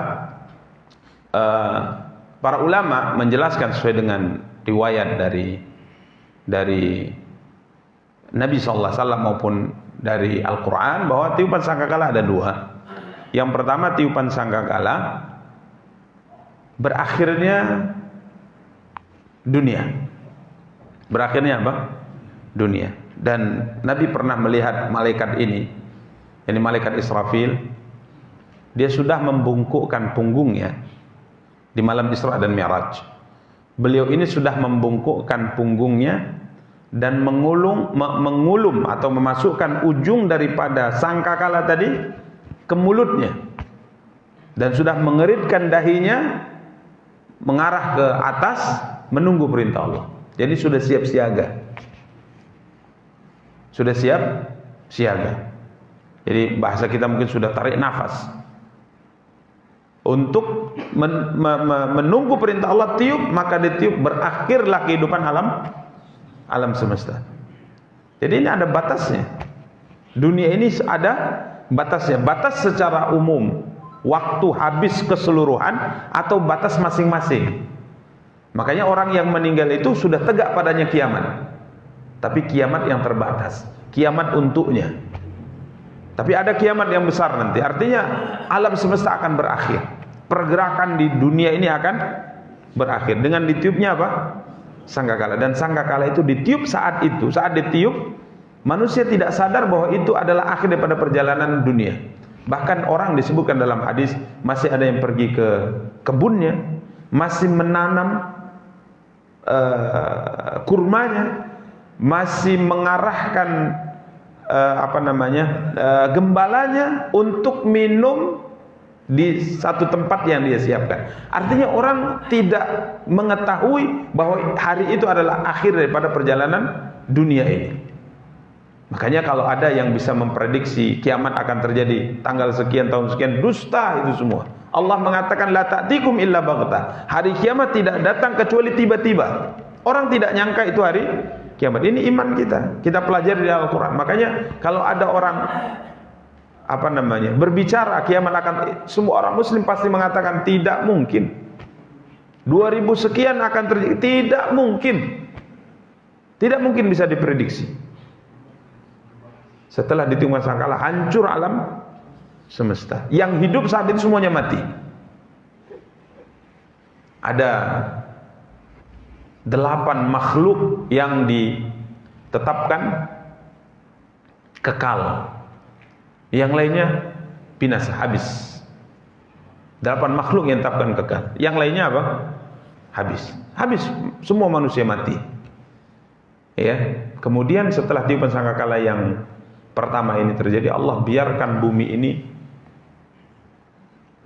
para ulama menjelaskan sesuai dengan riwayat dari Nabi sallallahu alaihi wasallam maupun dari Al-Qur'an bahwa tiupan sangkakala ada 2. Yang pertama, tiupan sangkakala berakhirnya dunia. Berakhirnya apa? Dunia. Dan Nabi pernah melihat malaikat ini, yakni malaikat Israfil. Dia sudah membungkukkan punggungnya di malam Isra dan Mi'raj. Beliau ini sudah membungkukkan punggungnya dan mengulum atau memasukkan ujung daripada sangkakala tadi ke mulutnya, dan sudah mengeritkan dahinya mengarah ke atas menunggu perintah Allah. Jadi sudah siap siaga. Sudah siap siaga. Jadi bahasa kita mungkin sudah tarik nafas untuk menunggu perintah Allah. Tiup, maka ditiup, berakhirlah kehidupan alam semesta. Jadi ini ada batasnya. Dunia ini ada batasnya. Batas secara umum, waktu habis keseluruhan, atau batas masing-masing. Makanya orang yang meninggal itu sudah tegak padanya kiamat. Tapi kiamat yang terbatas, kiamat untuknya. Tapi ada kiamat yang besar nanti. Artinya alam semesta akan berakhir. Pergerakan di dunia ini akan berakhir dengan ditiupnya apa? Sangkakala. Dan sangkakala itu ditiup saat itu. Saat ditiup, manusia tidak sadar bahwa itu adalah akhir daripada perjalanan dunia. Bahkan orang disebutkan dalam hadis, masih ada yang pergi ke kebunnya, masih menanam kurmanya, masih mengarahkan gembalanya untuk minum di satu tempat yang dia siapkan. Artinya orang tidak mengetahui bahwa hari itu adalah akhir daripada perjalanan dunia ini. Makanya kalau ada yang bisa memprediksi kiamat akan terjadi tanggal sekian, tahun sekian, dusta itu semua. Allah mengatakan la ta'tikum illa baghtah. Hari kiamat tidak datang kecuali tiba-tiba. Orang tidak nyangka itu hari kiamat. Ini iman kita. Kita pelajari di Al-Qur'an. Makanya kalau ada orang berbicara kiamat akan, semua orang muslim pasti mengatakan tidak mungkin. 2000 sekian akan terjadi. Tidak mungkin. Tidak mungkin bisa diprediksi. Setelah ditiupkan sangkakala, hancur alam semesta. Yang hidup saat itu semuanya mati. Ada 8 makhluk yang ditetapkan kekal. Yang lainnya binasa, habis. 8 makhluk yang ditetapkan kekal. Yang lainnya apa? Habis. Habis, semua manusia mati. Ya. Kemudian setelah tiupan sangkakala yang pertama ini terjadi, Allah biarkan bumi ini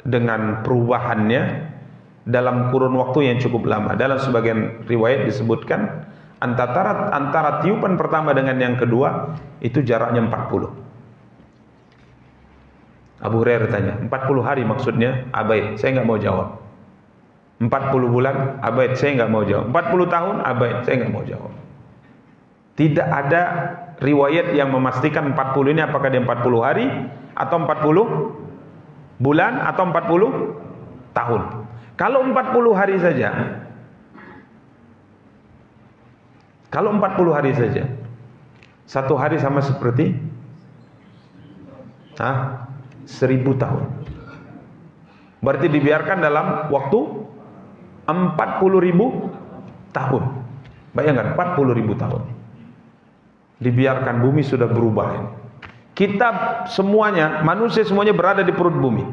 dengan perubahannya dalam kurun waktu yang cukup lama. Dalam sebagian riwayat disebutkan antara tiupan pertama dengan yang kedua itu jaraknya 40. Abu Hurairah tanya, 40 hari maksudnya? Abaid, saya nggak mau jawab. 40 bulan? Abaid, saya nggak mau jawab. 40 tahun? Abaid, saya nggak mau jawab. Tidak ada riwayat yang memastikan 40 ini apakah dia 40 hari atau 40 bulan atau 40 tahun. Kalau 40 hari saja, kalau 40 hari saja, satu hari sama seperti 1000 tahun. Berarti dibiarkan dalam waktu 40.000 tahun. Bayangkan 40.000 tahun. Dibiarkan, bumi sudah berubah. Kita semuanya, manusia semuanya berada di perut bumi.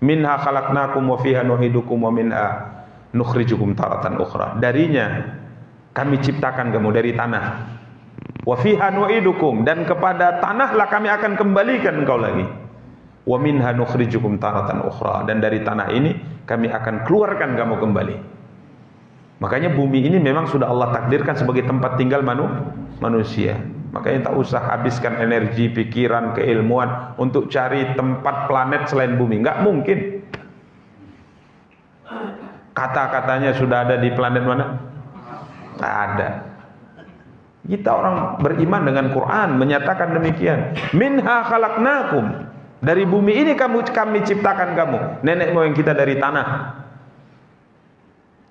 Minha khalaqnakum wa fiha nu'idukum wa minha nukhrijukum taratan ukhra. Darinya kami ciptakan kamu, dari tanah. Wa fiha nu'idukum, dan kepada tanahlah kami akan kembalikan engkau lagi. Wa minha nukhrijukum taratan ukhra, dan dari tanah ini kami akan keluarkan kamu kembali. Makanya bumi ini memang sudah Allah takdirkan sebagai tempat tinggal manusia. Makanya tak usah habiskan energi, pikiran, keilmuan untuk cari tempat planet selain bumi. Enggak mungkin. Kata-katanya sudah ada di planet mana? Tak ada. Kita orang beriman dengan Quran menyatakan demikian. Minha khalaqnakum, dari bumi ini kami ciptakan kamu. Nenek moyang kita dari tanah.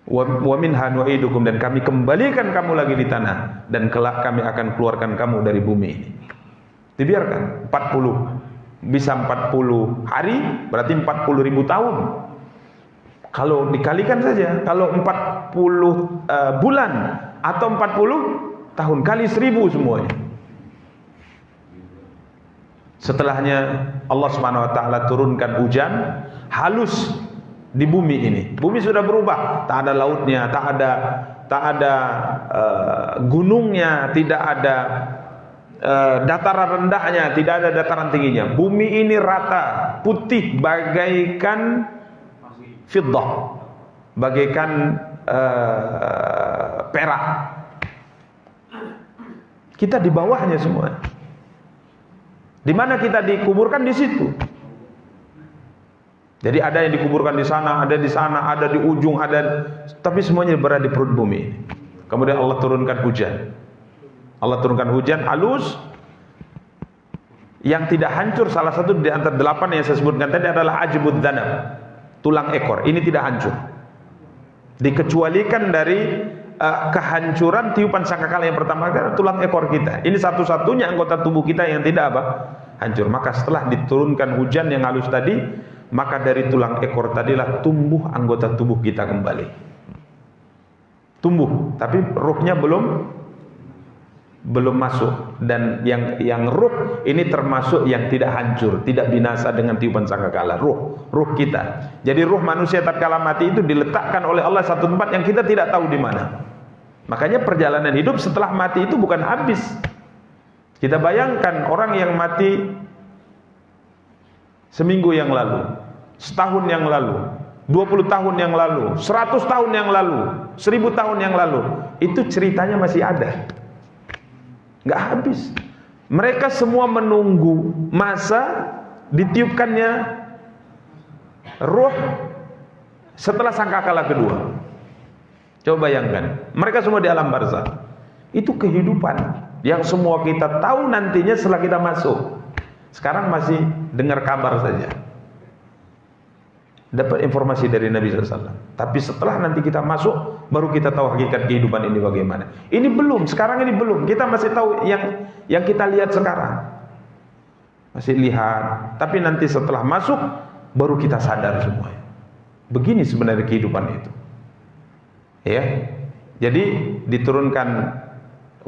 Wa minha nu'idukum, dan kami kembalikan kamu lagi di tanah, dan kelak kami akan keluarkan kamu dari bumi ini. Dibiarkan 40, bisa 40 hari, berarti 40.000 tahun. Kalau dikalikan saja, kalau 40 bulan atau 40 tahun kali 1000 semuanya. Setelahnya Allah Subhanahu wa taala turunkan hujan halus di bumi ini. Bumi sudah berubah, tak ada lautnya, tak ada gunungnya, tidak ada dataran rendahnya, tidak ada dataran tingginya. Bumi ini rata, putih bagaikan fiddah, bagaikan perak. Kita di bawahnya semua. Di mana kita dikuburkan di situ. Jadi ada yang dikuburkan di sana, ada di ujung, tapi semuanya berada di perut bumi. Kemudian Allah turunkan hujan. Allah turunkan hujan halus yang tidak hancur. Salah satu di antara 8 yang saya sebutkan tadi adalah ajbud dzanab, tulang ekor. Ini tidak hancur. Dikecualikan dari kehancuran tiupan sangkakala yang pertama adalah tulang ekor kita. Ini satu-satunya anggota tubuh kita yang tidak hancur. Maka setelah diturunkan hujan yang halus tadi, maka dari tulang ekor tadilah tumbuh anggota tubuh kita kembali. Tumbuh, tapi ruhnya belum masuk. Dan yang ruh ini termasuk yang tidak hancur, tidak binasa dengan tiupan sangkakala. Ruh kita. Jadi ruh manusia tatkala mati itu diletakkan oleh Allah satu tempat yang kita tidak tahu di mana. Makanya perjalanan hidup setelah mati itu bukan habis. Kita bayangkan orang yang mati seminggu yang lalu, setahun yang lalu, 20 tahun yang lalu, 100 tahun yang lalu, 1000 tahun yang lalu, itu ceritanya masih ada, nggak habis. Mereka semua menunggu masa ditiupkannya ruh setelah sangkakala kedua. Coba bayangkan, mereka semua di alam barzakh. Itu kehidupan yang semua kita tahu nantinya setelah kita masuk. Sekarang masih dengar kabar saja, dapat informasi dari Nabi SAW. Tapi setelah nanti kita masuk, baru kita tahu hakikat kehidupan ini bagaimana. Ini belum, sekarang ini belum. Kita masih tahu yang kita lihat sekarang, masih lihat. Tapi nanti setelah masuk, baru kita sadar semuanya. Begini sebenarnya kehidupan itu. Ya, jadi diturunkan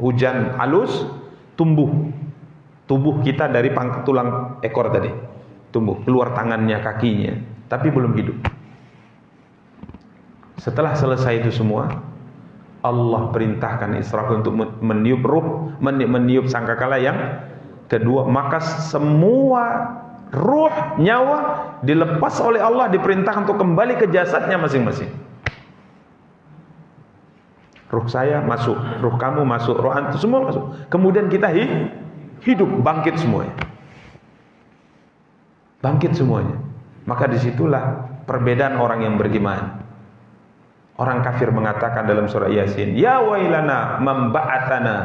hujan halus, tumbuh tubuh kita dari pangkat tulang ekor tadi, tumbuh keluar tangannya, kakinya, tapi belum hidup. Setelah selesai itu semua, Allah perintahkan Israfil untuk meniup ruh, meniup sangkakala yang kedua. Maka semua ruh, nyawa dilepas oleh Allah, diperintahkan untuk kembali ke jasadnya masing-masing. Ruh saya masuk, ruh kamu masuk, ruh antum semua masuk. Kemudian kita hidup, bangkit semuanya. Bangkit semuanya. Maka disitulah perbedaan orang yang beriman. Orang kafir mengatakan dalam surah Yasin, ya wailana memba'atana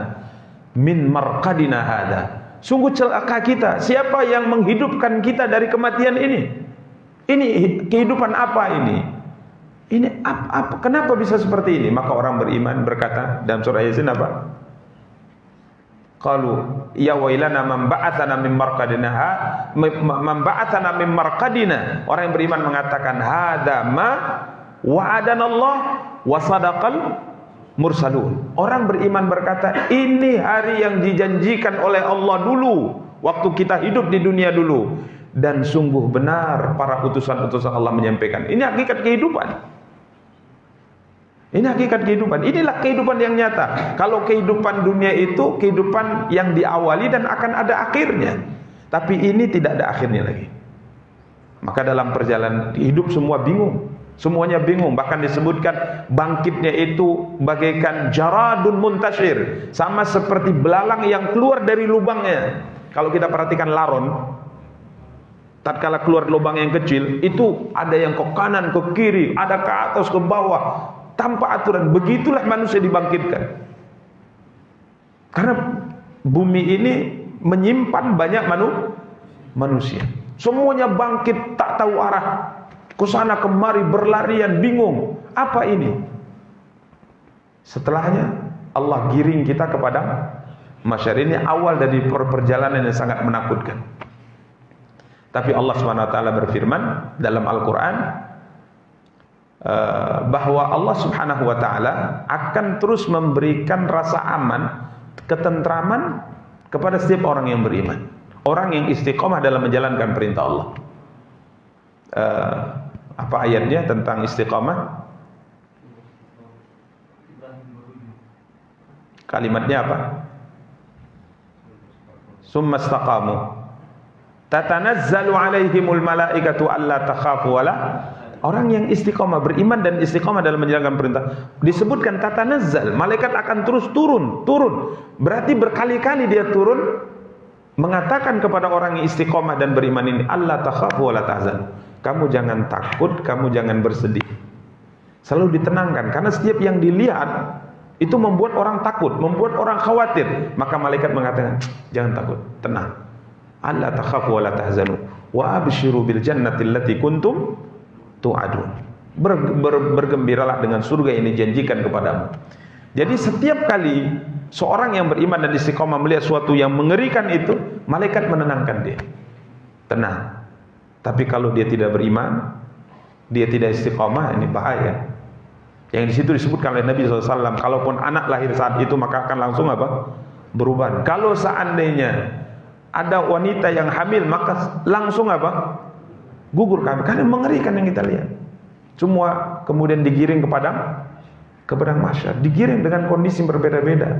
min marqadina hada. Sungguh celaka kita, siapa yang menghidupkan kita dari kematian ini? Ini kehidupan apa ini? Ini apa? Kenapa bisa seperti ini? Maka orang beriman berkata dalam surah Yasin apa? Qalu ya wailana man ba'atsana min marqadina Orang yang beriman mengatakan hadza ma wa'adana Allah wa sadaqal mursalun. Orang beriman berkata, ini hari yang dijanjikan oleh Allah dulu waktu kita hidup di dunia dulu, dan sungguh benar para utusan-utusan Allah menyampaikan. Ini hakikat kehidupan. Ini hakikat kehidupan. Inilah kehidupan yang nyata. Kalau kehidupan dunia itu kehidupan yang diawali dan akan ada akhirnya. Tapi ini tidak ada akhirnya lagi. Maka dalam perjalanan hidup semua bingung. Semuanya bingung. Bahkan disebutkan bangkitnya itu bagaikan jaradun muntashir, sama seperti belalang yang keluar dari lubangnya. Kalau kita perhatikan laron, tatkala keluar lubang yang kecil, itu ada yang ke kanan, ke kiri, ada ke atas, ke bawah, tanpa aturan. Begitulah manusia dibangkitkan. Karena bumi ini menyimpan banyak manusia. Semuanya bangkit, tak tahu arah, kesana kemari berlarian, bingung. Apa ini? Setelahnya Allah giring kita kepada masyarakat. Ini awal dari perjalanan yang sangat menakutkan. Tapi Allah SWT berfirman dalam Al-Quran, bahwa Allah Subhanahu wa taala akan terus memberikan rasa aman, ketentraman kepada setiap orang yang beriman, orang yang istiqomah dalam menjalankan perintah Allah. Apa ayatnya tentang istiqomah? Kalimatnya apa? Summa istaqamu tatanazzalu alaihimul malaikatu alla takhafu wala. Orang yang istiqomah beriman dan istiqomah dalam menjalankan perintah disebutkan tatanazzal, malaikat akan terus turun. Berarti berkali-kali dia turun mengatakan kepada orang yang istiqomah dan beriman ini, alla takhafu wala tahzan. Kamu jangan takut, kamu jangan bersedih. Selalu ditenangkan karena setiap yang dilihat itu membuat orang takut, membuat orang khawatir. Maka malaikat mengatakan, jangan takut, tenang. Alla takhafu wala tahzanu wa abshiru bil jannati allati kuntum tu'adun. Bergembiralah dengan surga yang dijanjikan kepadamu. Jadi setiap kali seorang yang beriman dan istiqomah melihat suatu yang mengerikan itu, malaikat menenangkan dia. Tenang. Tapi kalau dia tidak beriman, dia tidak istiqomah, ini bahaya. Yang di situ disebutkan oleh Nabi SAW, kalaupun anak lahir saat itu maka akan langsung apa? Berubah. Kalau seandainya ada wanita yang hamil maka langsung apa? Gugur kami. Karena mengerikan yang kita lihat. Semua kemudian digiring ke padang mahsyar, digiring dengan kondisi yang berbeda-beda.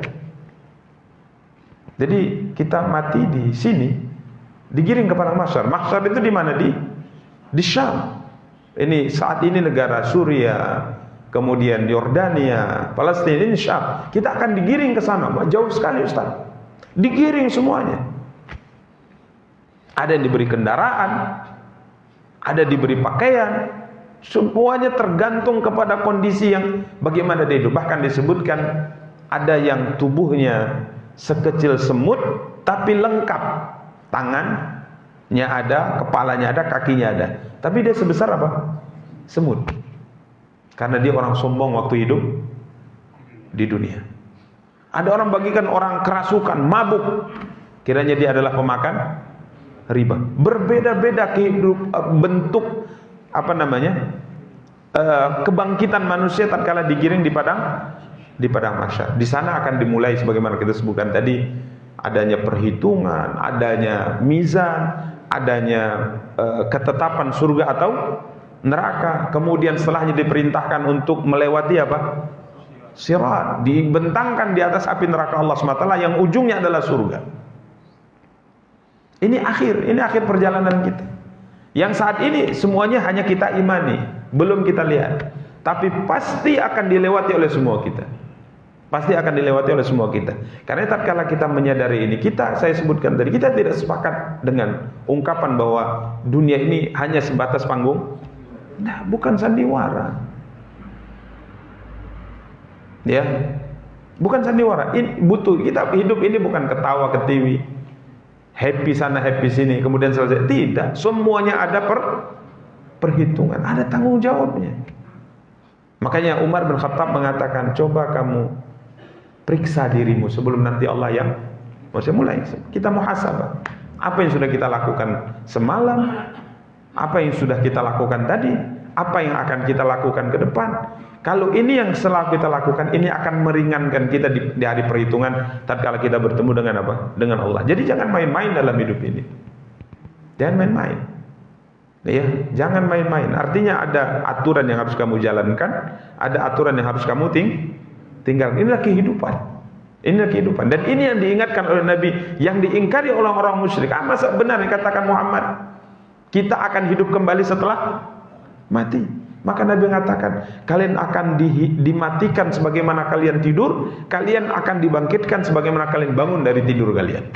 Jadi kita mati di sini, digiring ke padang mahsyar. Mahsyar itu di mana? Di Syam. Ini saat ini negara Suriah, kemudian Yordania, Palestina, ini Syam. Kita akan digiring ke sana. Jauh sekali Ustaz. Digiring semuanya. Ada yang diberi kendaraan, ada diberi pakaian. Semuanya tergantung kepada kondisi yang bagaimana dia hidup. Bahkan disebutkan ada yang tubuhnya sekecil semut tapi lengkap. Tangannya ada, kepalanya ada, kakinya ada. Tapi dia sebesar apa? Semut. Karena dia orang sombong waktu hidup di dunia. Ada orang bagikan orang kerasukan, mabuk. Kiranya dia adalah pemakan riba. Berbeda-beda bentuk kebangkitan manusia tatkala digiring di padang mahsyar. Di sana akan dimulai sebagaimana kita sebutkan tadi, adanya perhitungan, adanya mizan, adanya ketetapan surga atau neraka. Kemudian setelahnya diperintahkan untuk melewati apa? Sirat, dibentangkan di atas api neraka Allah SWT yang ujungnya adalah surga. Ini akhir perjalanan kita. Yang saat ini semuanya hanya kita imani, belum kita lihat. Tapi pasti akan dilewati oleh semua kita. Pasti akan dilewati oleh semua kita. Karena tatkala kita menyadari ini, saya sebutkan tadi, kita tidak sepakat dengan ungkapan bahwa dunia ini hanya sebatas panggung. Nah, bukan sandiwara. Ya. Bukan sandiwara. Ini butuh, kita hidup ini bukan ketawa ketiwi, happy sana happy sini kemudian selesai. Tidak, semuanya ada perhitungan, ada tanggung jawabnya. Makanya Umar bin Khattab mengatakan, coba kamu periksa dirimu sebelum nanti Allah yang mulai. Kita muhasabah. Apa yang sudah kita lakukan semalam, apa yang sudah kita lakukan tadi, apa yang akan kita lakukan ke depan. Kalau ini yang selalu kita lakukan, ini akan meringankan kita di hari perhitungan tatkala kita bertemu dengan apa? Dengan Allah. Jadi jangan main-main dalam hidup ini. Jangan main-main. Ya, jangan main-main. Artinya ada aturan yang harus kamu jalankan, ada aturan yang harus kamu tinggalkan. Inilah kehidupan. Inilah kehidupan. Dan ini yang diingatkan oleh Nabi, yang diingkari oleh orang musyrik. Masa benar yang katakan Muhammad, kita akan hidup kembali setelah mati? Maka Nabi mengatakan, kalian akan dimatikan sebagaimana kalian tidur, kalian akan dibangkitkan sebagaimana kalian bangun dari tidur kalian.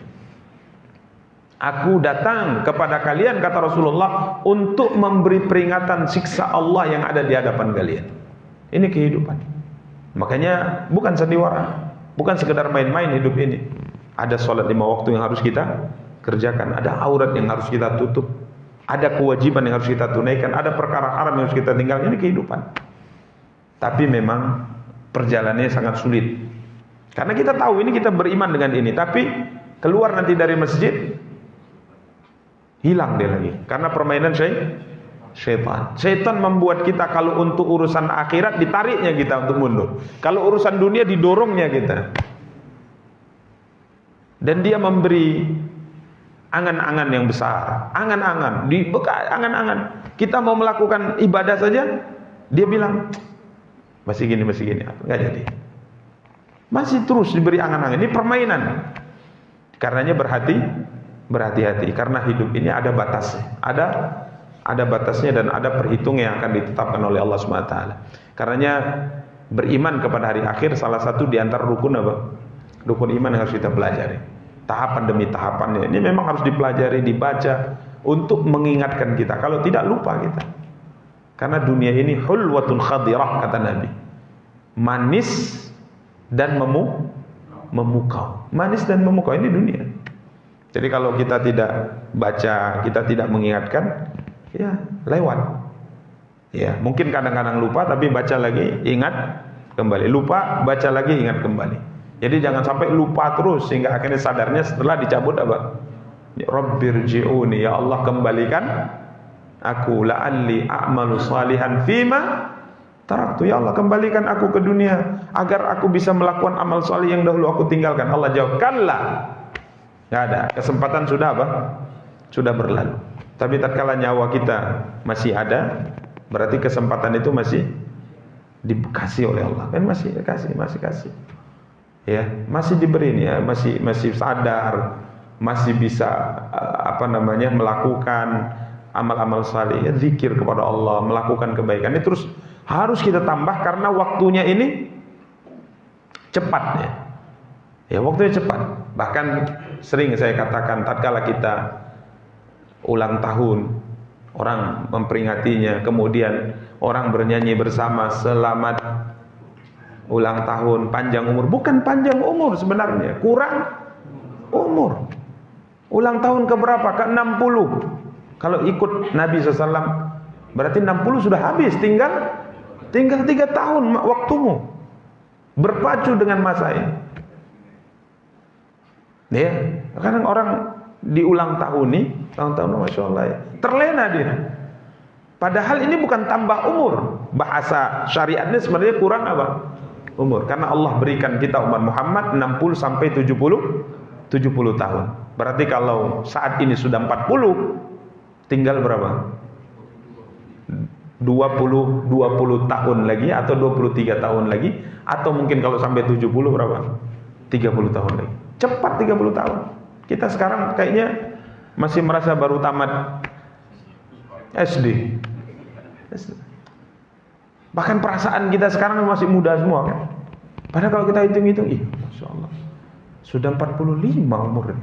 Aku datang kepada kalian, kata Rasulullah, untuk memberi peringatan siksa Allah yang ada di hadapan kalian. Ini kehidupan. Makanya bukan sandiwara, bukan sekedar main-main hidup ini. Ada sholat 5 waktu yang harus kita kerjakan, ada aurat yang harus kita tutup, ada kewajiban yang harus kita tunaikan, ada perkara haram yang harus kita tinggalkan. Ini kehidupan. Tapi memang perjalanannya sangat sulit. Karena kita tahu ini, kita beriman dengan ini, tapi keluar nanti dari masjid, hilang dia lagi. Karena permainan Syaitan. Syaitan membuat kita kalau untuk urusan akhirat ditariknya kita untuk mundur. Kalau urusan dunia didorongnya kita. Dan dia memberi angan-angan yang besar, angan-angan, angan-angan. Kita mau melakukan ibadah saja, dia bilang masih gini, enggak jadi. Masih terus diberi angan-angan. Ini permainan. Karenanya berhati-hati karena hidup ini ada batasnya. Ada batasnya dan ada perhitungan yang akan ditetapkan oleh Allah SWT. Karenanya beriman kepada hari akhir salah satu di antara rukun apa? Rukun iman yang harus kita pelajari. Tahapan demi tahapannya. Ini memang harus dipelajari, dibaca untuk mengingatkan kita. Kalau tidak lupa kita. Karena dunia ini hulwatun khadirah kata Nabi. Manis dan memukau. Manis dan memukau ini dunia. Jadi kalau kita tidak baca, kita tidak mengingatkan, ya lewat. Ya, mungkin kadang-kadang lupa tapi baca lagi, ingat kembali. Lupa, baca lagi, ingat kembali. Jadi jangan sampai lupa terus sehingga akhirnya sadarnya setelah dicabut apa? Rabbirji'uni, ya Allah kembalikan aku la'alli a'malu salihan fima taraktu. Ya Allah kembalikan aku ke dunia agar aku bisa melakukan amal salih yang dahulu aku tinggalkan. Allah jawab, "Kalla." Enggak ada. Kesempatan sudah apa? Sudah berlalu. Tapi tatkala nyawa kita masih ada, berarti kesempatan itu masih dikasih oleh Allah. Kan masih kasih. Ya, masih diberi nih ya, masih sadar, masih bisa melakukan amal-amal saleh, ya, zikir kepada Allah, melakukan kebaikan. Ini terus harus kita tambah karena waktunya ini cepat ya. Ya, waktunya cepat. Bahkan sering saya katakan tatkala kita ulang tahun, orang memperingatinya, kemudian orang bernyanyi bersama selamat ulang tahun, panjang umur. Bukan panjang umur sebenarnya, kurang umur. Ulang tahun ke berapa? Ke 60. Kalau ikut Nabi SAW berarti 60 sudah habis, tinggal 3 tahun waktumu. Berpacu dengan masa ini. Ya, kadang orang di ulang tahun nih, tahun-tahun Masya Allah ya, terlena dia. Padahal ini bukan tambah umur. Bahasa syariatnya sebenarnya kurang apa? Umur. Karena Allah berikan kita umat Muhammad 60 sampai 70 tahun. Berarti kalau saat ini sudah 40, tinggal berapa? 20 tahun lagi atau 23 tahun lagi, atau mungkin kalau sampai 70 berapa? 30 tahun lagi. Cepat 30 tahun. Kita sekarang kayaknya masih merasa baru tamat SD. Bahkan perasaan kita sekarang masih muda semua kan. Padahal kalau kita hitung-hitung, Masya Allah, sudah 45 umurnya.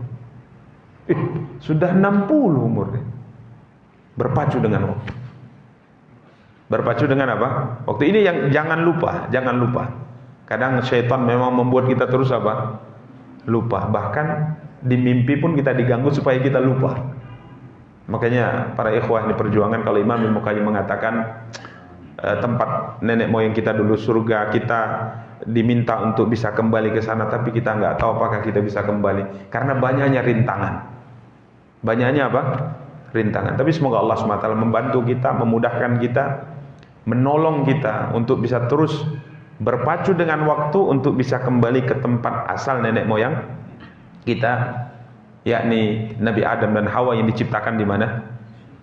Sudah 60 umurnya. Berpacu dengan waktu. Berpacu dengan apa? Waktu ini yang jangan lupa. Kadang syaitan memang membuat kita terus apa? Lupa. Bahkan di mimpi pun kita diganggu supaya kita lupa. Makanya para ikhwah ini perjuangan, kalau Imam Ibnu Qayyim mengatakan tempat nenek moyang kita dulu surga, kita diminta untuk bisa kembali ke sana, tapi kita nggak tahu apakah kita bisa kembali karena banyaknya rintangan. Banyaknya apa? Rintangan. Tapi semoga Allah SWT membantu kita, memudahkan kita, menolong kita untuk bisa terus berpacu dengan waktu untuk bisa kembali ke tempat asal nenek moyang kita, yakni Nabi Adam dan Hawa yang diciptakan di mana?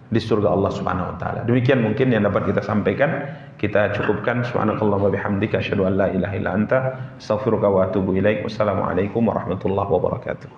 Di surga Allah Subhanahu wa taala. Demikian mungkin yang dapat kita sampaikan. Kita cukupkan. Subhanakallahumma bihamdika asyhadu an la ilaha illa anta astaghfiruka wa atubu ilaik. Wassalamualaikum warahmatullahi wabarakatuh.